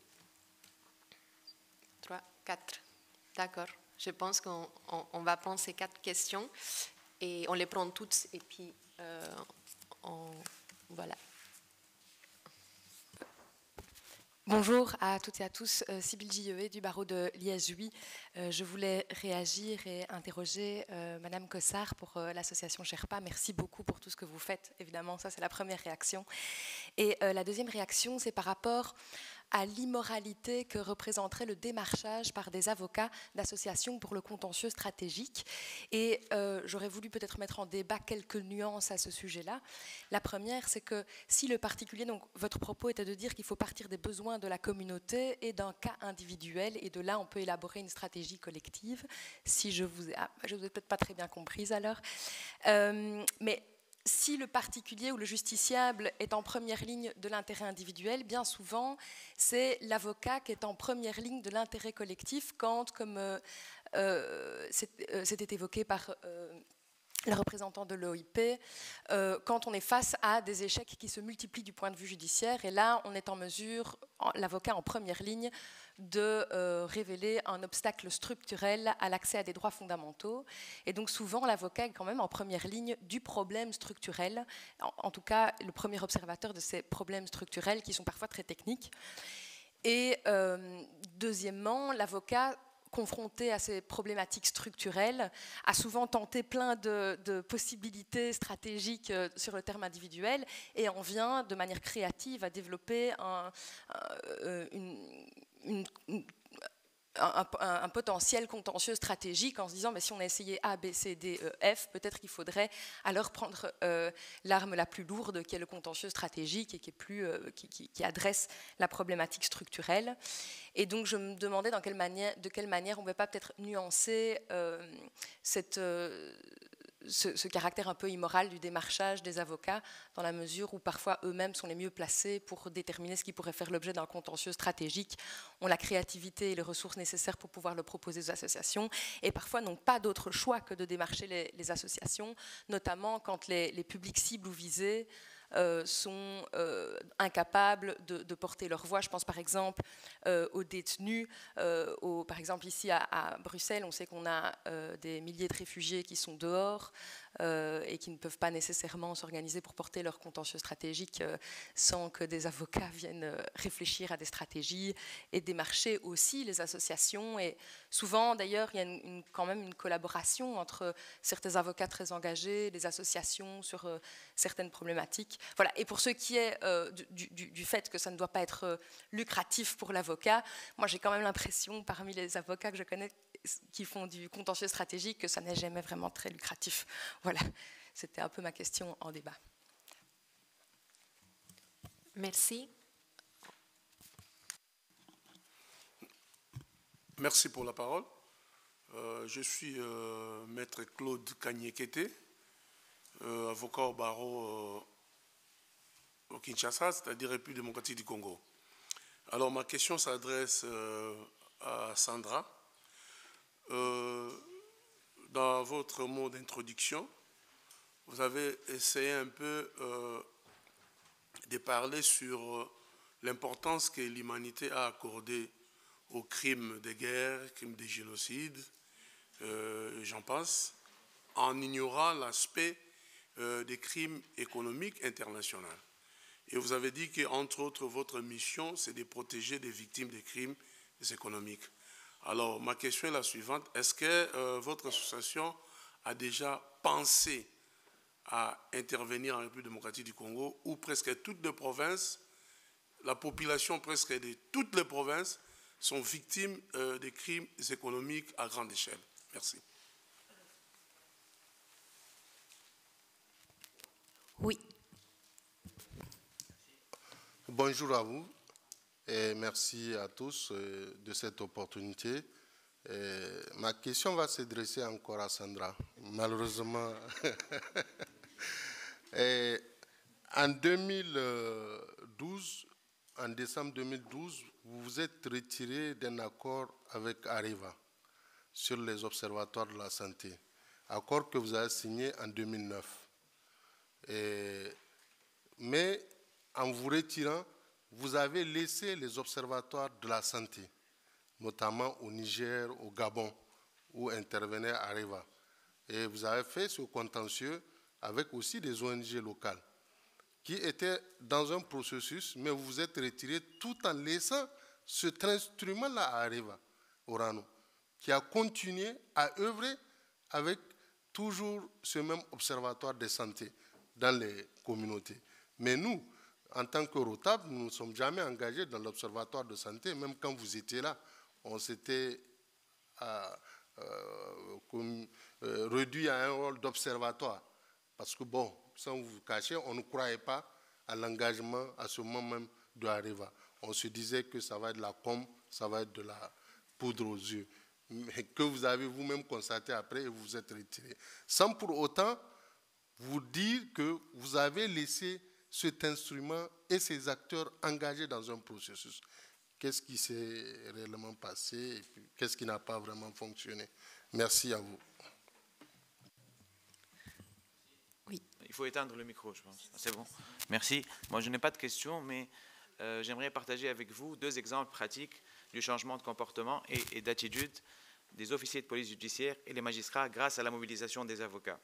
3, 4. D'accord. Je pense qu'on va prendre ces 4 questions et on les prend toutes et puis voilà. Bonjour à toutes et à tous, Sybille Gillevé du barreau de Liège-Huy. Je voulais réagir et interroger Madame Cossard pour l'association Sherpa. Merci beaucoup pour tout ce que vous faites, évidemment, ça c'est la première réaction. Et la deuxième réaction, c'est par rapport à l'immoralité que représenterait le démarchage par des avocats d'associations pour le contentieux stratégique. Et j'aurais voulu peut-être mettre en débat quelques nuances à ce sujet-là. La première, c'est que si le particulier, donc votre propos était de dire qu'il faut partir des besoins de la communauté et d'un cas individuel, et de là on peut élaborer une stratégie collective, si je vous ai peut-être pas très bien comprise alors. Mais si le particulier ou le justiciable est en première ligne de l'intérêt individuel, bien souvent, c'est l'avocat qui est en première ligne de l'intérêt collectif quand, comme c'était évoqué par le représentant de l'OIP, quand on est face à des échecs qui se multiplient du point de vue judiciaire, et là, on est en mesure, l'avocat en première ligne, de révéler un obstacle structurel à l'accès à des droits fondamentaux. Et donc souvent, l'avocat est quand même en première ligne du problème structurel, en tout cas le premier observateur de ces problèmes structurels qui sont parfois très techniques. Et deuxièmement, l'avocat, confronté à ces problématiques structurelles, a souvent tenté plein de possibilités stratégiques sur le terme individuel et en vient de manière créative à développer un potentiel contentieux stratégique en se disant mais si on a essayé A, B, C, D, E, F, peut-être qu'il faudrait alors prendre l'arme la plus lourde qui est le contentieux stratégique et qui adresse la problématique structurelle. Et donc je me demandais de quelle manière on ne peut pas peut-être nuancer ce caractère un peu immoral du démarchage des avocats, dans la mesure où parfois eux-mêmes sont les mieux placés pour déterminer ce qui pourrait faire l'objet d'un contentieux stratégique, ont la créativité et les ressources nécessaires pour pouvoir le proposer aux associations, et parfois n'ont pas d'autre choix que de démarcher les associations, notamment quand les publics cibles ou visés sont incapables de porter leur voix. Je pense par exemple aux détenus. Par exemple ici à Bruxelles, on sait qu'on a des milliers de réfugiés qui sont dehors et qui ne peuvent pas nécessairement s'organiser pour porter leur contentieux stratégique sans que des avocats viennent réfléchir à des stratégies et démarcher aussi les associations. Et souvent, d'ailleurs, il y a quand même une collaboration entre certains avocats très engagés, les associations sur certaines problématiques. Voilà. Et pour ce qui est du fait que ça ne doit pas être lucratif pour l'avocat, moi j'ai quand même l'impression, parmi les avocats que je connais qui font du contentieux stratégique, que ça n'est jamais vraiment très lucratif. Voilà, c'était un peu ma question en débat. Merci. Merci pour la parole. Je suis maître Claude Kanyekete, avocat au barreau au Kinshasa, c'est-à-dire République démocratique du Congo. Alors ma question s'adresse à Sandra. Dans votre mot d'introduction, vous avez essayé un peu de parler sur l'importance que l'humanité a accordée aux crimes de guerre, crimes de génocide, j'en passe, en ignorant l'aspect des crimes économiques internationaux. Et vous avez dit qu'entre autres, votre mission, c'est de protéger des victimes des crimes économiques. Alors, ma question est la suivante. Est-ce que votre association a déjà pensé à intervenir en République démocratique du Congo, où presque toutes les provinces, la population presque de toutes les provinces sont victimes des crimes économiques à grande échelle? Merci. Oui. Bonjour à vous et merci à tous de cette opportunité. Ma question va s'adresser encore à Sandra. Malheureusement, en 2012, en décembre 2012, vous vous êtes retiré d'un accord avec Areva sur les observatoires de la santé, accord que vous avez signé en 2009. Mais en vous retirant, vous avez laissé les observatoires de la santé, notamment au Niger, au Gabon, où intervenait Areva. Et vous avez fait ce contentieux avec aussi des ONG locales, qui étaient dans un processus, mais vous vous êtes retiré tout en laissant cet instrument-là à Areva, Orano, qui a continué à œuvrer avec toujours ce même observatoire de santé dans les communautés. Mais nous, en tant que ROTAB, nous ne sommes jamais engagés dans l'observatoire de santé, même quand vous étiez là. On s'était réduit à un rôle d'observatoire. Parce que, bon, sans vous cacher, on ne croyait pas à l'engagement à ce moment même de Areva. On se disait que ça va être de la com, ça va être de la poudre aux yeux. Mais que vous avez vous-même constaté après et vous vous êtes retiré. Sans pour autant vous dire que vous avez laissé cet instrument et ces acteurs engagés dans un processus. Qu'est-ce qui s'est réellement passé et qu'est-ce qui n'a pas vraiment fonctionné? Merci à vous. Oui. Il faut éteindre le micro, je pense. C'est bon. Merci. Moi, je n'ai pas de questions, mais j'aimerais partager avec vous deux exemples pratiques du changement de comportement et d'attitude des officiers de police judiciaire et les magistrats grâce à la mobilisation des avocats.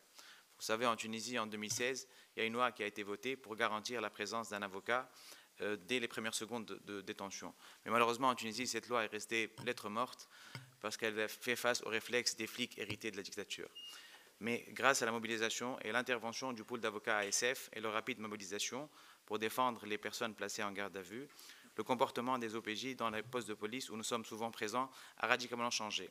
Vous savez, en Tunisie, en 2016, il y a une loi qui a été votée pour garantir la présence d'un avocat dès les premières secondes de détention. Mais malheureusement, en Tunisie, cette loi est restée lettre morte parce qu'elle fait face aux réflexes des flics hérités de la dictature. Mais grâce à la mobilisation et l'intervention du pool d'avocats ASF et leur rapide mobilisation pour défendre les personnes placées en garde à vue, le comportement des OPJ dans les postes de police où nous sommes souvent présents a radicalement changé.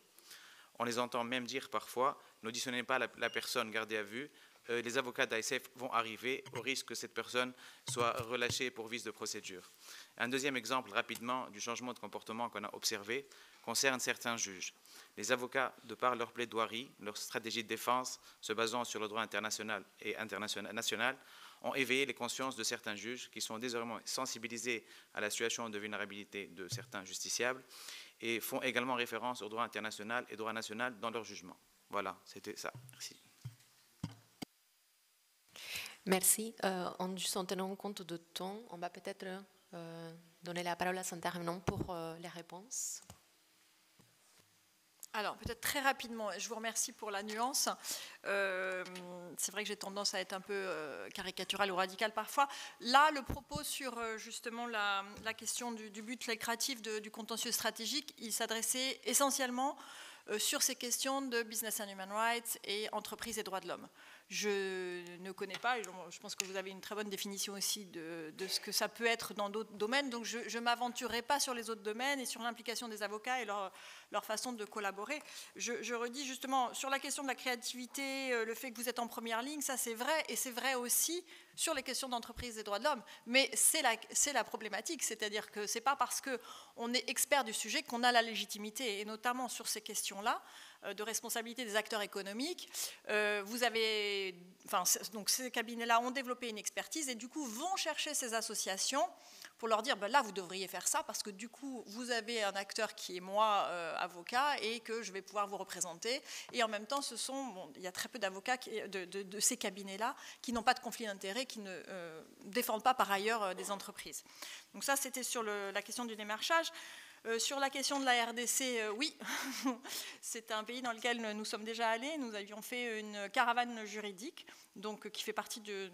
On les entend même dire parfois, n'auditionnez pas la personne gardée à vue, les avocats d'ASF vont arriver au risque que cette personne soit relâchée pour vice de procédure. Un deuxième exemple rapidement du changement de comportement qu'on a observé concerne certains juges. Les avocats, de par leur plaidoirie, leur stratégie de défense se basant sur le droit international et national, ont éveillé les consciences de certains juges qui sont désormais sensibilisés à la situation de vulnérabilité de certains justiciables et font également référence au droit international et au droit national dans leur jugement. Voilà, c'était ça. Merci. Merci. Juste en tenant compte de temps, on va peut-être donner la parole à ces intervenants pour les réponses. Alors, peut-être très rapidement, je vous remercie pour la nuance. C'est vrai que j'ai tendance à être un peu caricaturale ou radicale parfois. Là, le propos sur justement la question du but lucratif du contentieux stratégique, il s'adressait essentiellement sur ces questions de business and human rights et entreprise et droits de l'homme. Je ne connais pas, et je pense que vous avez une très bonne définition aussi de ce que ça peut être dans d'autres domaines, donc je ne m'aventurerai pas sur les autres domaines et sur l'implication des avocats et leur façon de collaborer. Je redis justement, sur la question de la créativité, le fait que vous êtes en première ligne, ça c'est vrai, et c'est vrai aussi sur les questions d'entreprise et droits de l'homme, mais c'est la problématique, c'est-à-dire que ce n'est pas parce qu'on est expert du sujet qu'on a la légitimité, et notamment sur ces questions-là, de responsabilité des acteurs économiques. Vous avez, donc ces cabinets-là ont développé une expertise et du coup vont chercher ces associations pour leur dire, ben là vous devriez faire ça parce que du coup vous avez un acteur qui est moi, avocat, et que je vais pouvoir vous représenter. Et en même temps, il y a très peu d'avocats de ces cabinets-là qui n'ont pas de conflit d'intérêts, qui ne défendent pas par ailleurs des entreprises. Donc ça, c'était sur la question du démarchage. Sur la question de la RDC, oui, c'est un pays dans lequel nous sommes déjà allés. Nous avions fait une caravane juridique, donc, qui fait partie de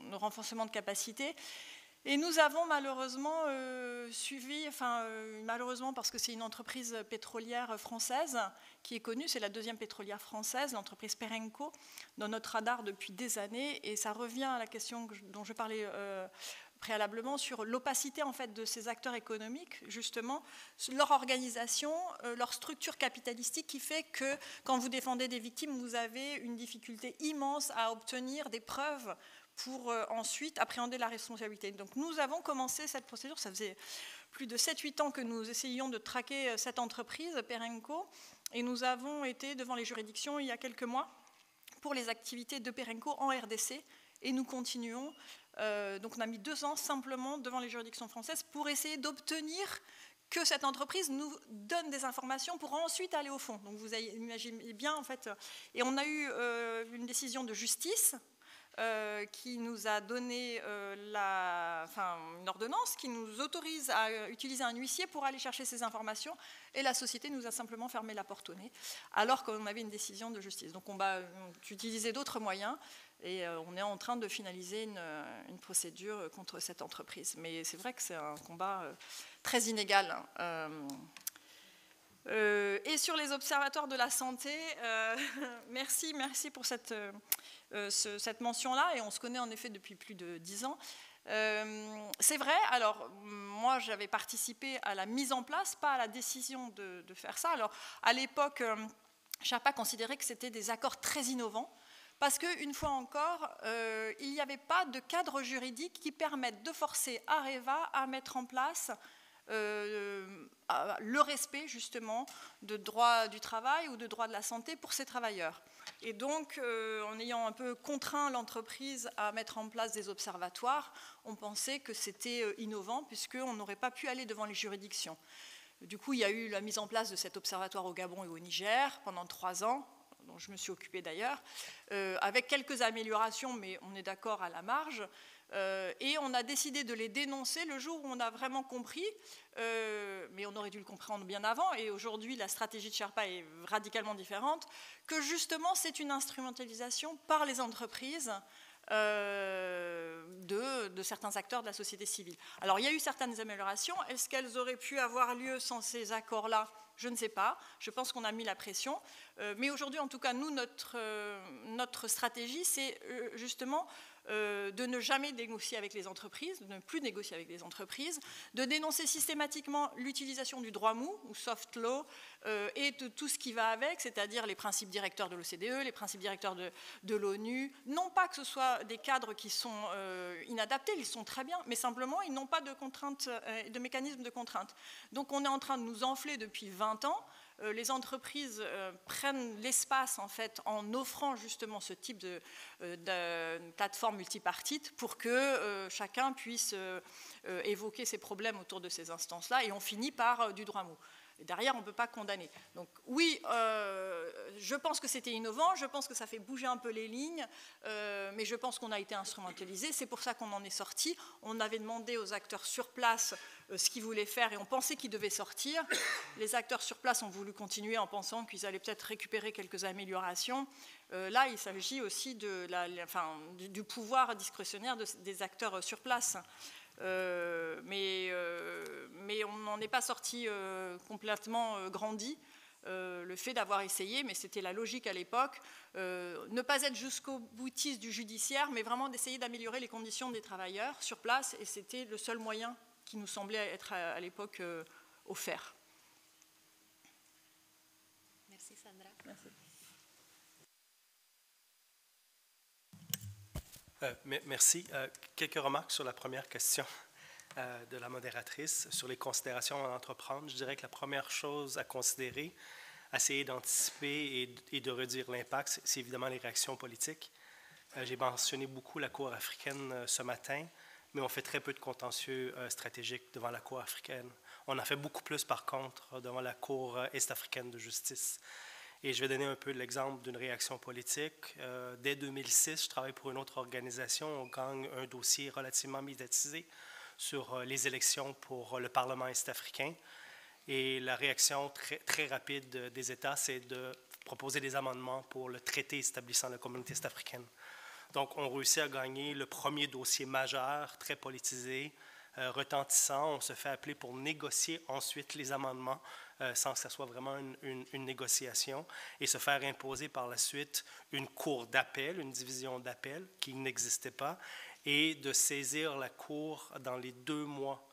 nos renforcements de capacité. Et nous avons malheureusement suivi, malheureusement parce que c'est une entreprise pétrolière française qui est connue, c'est la deuxième pétrolière française, l'entreprise Perenco, dans notre radar depuis des années. Et ça revient à la question dont je parlais préalablement sur l'opacité en fait de ces acteurs économiques, justement, leur organisation, leur structure capitalistique qui fait que quand vous défendez des victimes, vous avez une difficulté immense à obtenir des preuves pour ensuite appréhender la responsabilité. Donc nous avons commencé cette procédure, ça faisait plus de 7-8 ans que nous essayions de traquer cette entreprise, Perenco, et nous avons été devant les juridictions il y a quelques mois pour les activités de Perenco en RDC, et nous continuons. Donc on a mis 2 ans simplement devant les juridictions françaises pour essayer d'obtenir que cette entreprise nous donne des informations pour ensuite aller au fond. Donc vous imaginez bien en fait. Et on a eu une décision de justice qui nous a donné une ordonnance qui nous autorise à utiliser un huissier pour aller chercher ces informations, et la société nous a simplement fermé la porte au nez alors qu'on avait une décision de justice. Donc on va utiliser d'autres moyens. Et on est en train de finaliser une procédure contre cette entreprise. Mais c'est vrai que c'est un combat très inégal. Et sur les observatoires de la santé, merci pour cette mention-là. Et on se connaît en effet depuis plus de 10 ans. C'est vrai, alors moi j'avais participé à la mise en place, pas à la décision de faire ça. Alors à l'époque, Sherpa considérait que c'était des accords très innovants. Parce qu'une fois encore, il n'y avait pas de cadre juridique qui permette de forcer Areva à mettre en place le respect justement de droit du travail ou de droit de la santé pour ces travailleurs. Et donc, en ayant un peu contraint l'entreprise à mettre en place des observatoires, on pensait que c'était innovant puisqu'on n'aurait pas pu aller devant les juridictions. Du coup, il y a eu la mise en place de cet observatoire au Gabon et au Niger pendant 3 ans, dont je me suis occupée d'ailleurs, avec quelques améliorations, mais on est d'accord à la marge. Et on a décidé de les dénoncer le jour où on a vraiment compris, mais on aurait dû le comprendre bien avant, et aujourd'hui la stratégie de Sherpa est radicalement différente, que justement c'est une instrumentalisation par les entreprises de certains acteurs de la société civile. Alors il y a eu certaines améliorations, est-ce qu'elles auraient pu avoir lieu sans ces accords-là ? Je ne sais pas, je pense qu'on a mis la pression. Mais aujourd'hui, en tout cas, nous, notre stratégie, c'est justement de ne jamais négocier avec les entreprises, de ne plus négocier avec les entreprises, de dénoncer systématiquement l'utilisation du droit mou, ou soft law, et de tout ce qui va avec, c'est-à-dire les principes directeurs de l'OCDE, les principes directeurs de l'ONU. Non pas que ce soit des cadres qui sont inadaptés, ils sont très bien, mais simplement, ils n'ont pas de contraintes, de mécanismes de contrainte. Donc on est en train de nous enfler depuis 20 ans. Les entreprises prennent l'espace en fait en offrant justement ce type de plateforme multipartite pour que chacun puisse évoquer ses problèmes autour de ces instances-là, et on finit par du droit mou. Et derrière, on ne peut pas condamner. Donc oui, je pense que c'était innovant, je pense que ça fait bouger un peu les lignes, mais je pense qu'on a été instrumentalisé. C'est pour ça qu'on en est sorti. On avait demandé aux acteurs sur place ce qu'ils voulaient faire et on pensait qu'ils devaient sortir. Les acteurs sur place ont voulu continuer en pensant qu'ils allaient peut-être récupérer quelques améliorations. Là, il s'agit aussi du pouvoir discrétionnaire des acteurs sur place. Mais on n'en est pas sorti complètement grandi. Le fait d'avoir essayé, mais c'était la logique à l'époque, ne pas être jusqu'au boutiste du judiciaire, mais vraiment d'essayer d'améliorer les conditions des travailleurs sur place, et c'était le seul moyen qui nous semblait être à l'époque offert. Merci Sandra. Merci. Merci. Quelques remarques sur la première question de la modératrice, sur les considérations à entreprendre. Je dirais que la première chose à considérer, essayer d'anticiper et de réduire l'impact, c'est évidemment les réactions politiques. J'ai mentionné beaucoup la Cour africaine ce matin, mais on fait très peu de contentieux stratégiques devant la Cour africaine. On en fait beaucoup plus, par contre, devant la Cour est-africaine de justice. Et je vais donner un peu l'exemple d'une réaction politique. Dès 2006, je travaille pour une autre organisation. On gagne un dossier relativement médiatisé sur les élections pour le Parlement est-africain. Et la réaction très rapide des États, c'est de proposer des amendements pour le traité établissant la communauté est-africaine. Donc, on réussit à gagner le premier dossier majeur, très politisé, retentissant. On se fait appeler pour négocier ensuite les amendements sans que ce soit vraiment une négociation, et se faire imposer par la suite une cour d'appel, une division d'appel qui n'existait pas, et de saisir la cour dans les 2 mois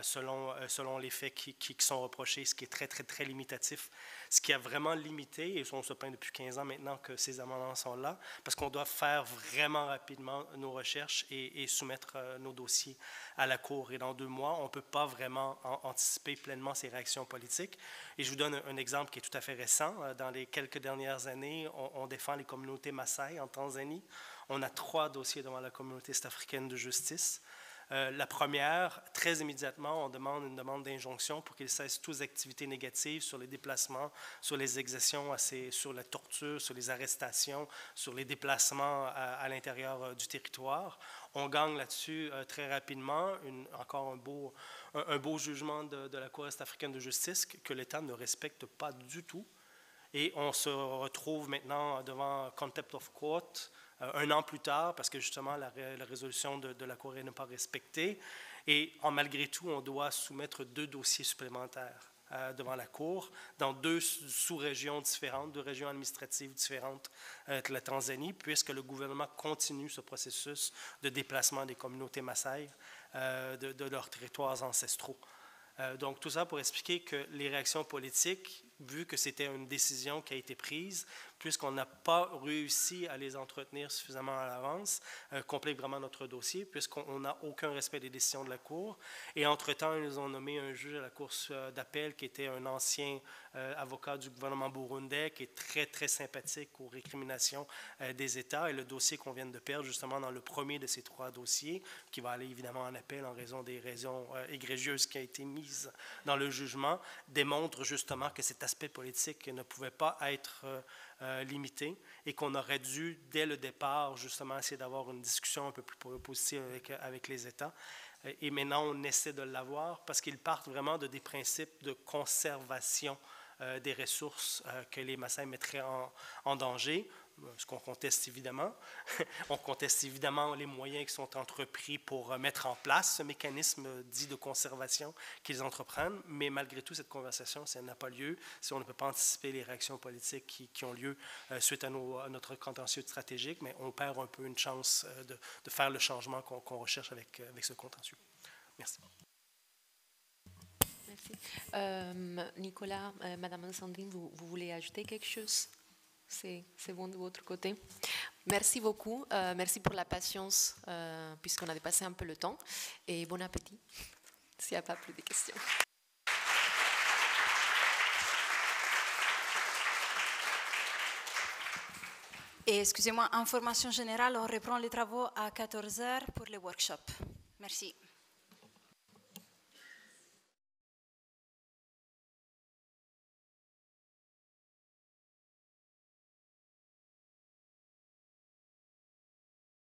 selon les faits qui sont reprochés, ce qui est très, très, très limitatif. Ce qui a vraiment limité, et on se plaint depuis 15 ans maintenant que ces amendements sont là, parce qu'on doit faire vraiment rapidement nos recherches et soumettre nos dossiers à la Cour. Et dans 2 mois, on ne peut pas vraiment anticiper pleinement ces réactions politiques. Et je vous donne un exemple qui est tout à fait récent. Dans les quelques dernières années, on défend les communautés Maasai en Tanzanie. On a 3 dossiers devant la communauté est-africaine de justice. La première, très immédiatement, on demande une demande d'injonction pour qu'ils cessent toutes les activités négatives sur les déplacements, sur les exactions, sur la torture, sur les arrestations, sur les déplacements à l'intérieur du territoire. On gagne là-dessus très rapidement, encore un beau jugement de la Cour est-africaine de justice que l'État ne respecte pas du tout. Et on se retrouve maintenant devant contempt of court, 1 an plus tard, parce que justement la résolution de la Cour n'est pas respectée. Et malgré tout, on doit soumettre 2 dossiers supplémentaires devant la Cour, dans 2 sous-régions différentes, 2 régions administratives différentes de la Tanzanie, puisque le gouvernement continue ce processus de déplacement des communautés Maasai de leurs territoires ancestraux. Donc, tout ça pour expliquer que les réactions politiques, vu que c'était une décision qui a été prise, puisqu'on n'a pas réussi à les entretenir suffisamment à l'avance, complique vraiment notre dossier, puisqu'on n'a aucun respect des décisions de la Cour. Et entre-temps, ils nous ont nommé un juge à la Cour d'appel qui était un ancien avocat du gouvernement burundais, qui est très, très sympathique aux récriminations des États. Et le dossier qu'on vient de perdre, justement, dans le premier de ces 3 dossiers, qui va aller évidemment en appel en raison des raisons égrégieuses qui a été mise dans le jugement, démontre justement que cet aspect politique ne pouvait pas être limité et qu'on aurait dû, dès le départ, justement, essayer d'avoir une discussion un peu plus positive avec les États. Et maintenant, on essaie de l'avoir parce qu'ils partent vraiment de des principes de conservation des ressources que les Maasai mettraient en danger, ce qu'on conteste évidemment. On conteste évidemment les moyens qui sont entrepris pour mettre en place ce mécanisme dit de conservation qu'ils entreprennent, mais malgré tout, cette conversation, si elle n'a pas lieu, si on ne peut pas anticiper les réactions politiques qui ont lieu suite à notre contentieux stratégique, mais on perd un peu une chance de faire le changement qu'on recherche avec ce contentieux. Merci. Merci. Nicolas, Madame Sandrine, vous voulez ajouter quelque chose? C'est bon de votre côté. Merci beaucoup. Merci pour la patience, puisqu'on a dépassé un peu le temps. Et bon appétit, s'il n'y a pas plus de questions. Et excusez-moi, information générale, on reprend les travaux à 14h pour le workshop. Merci.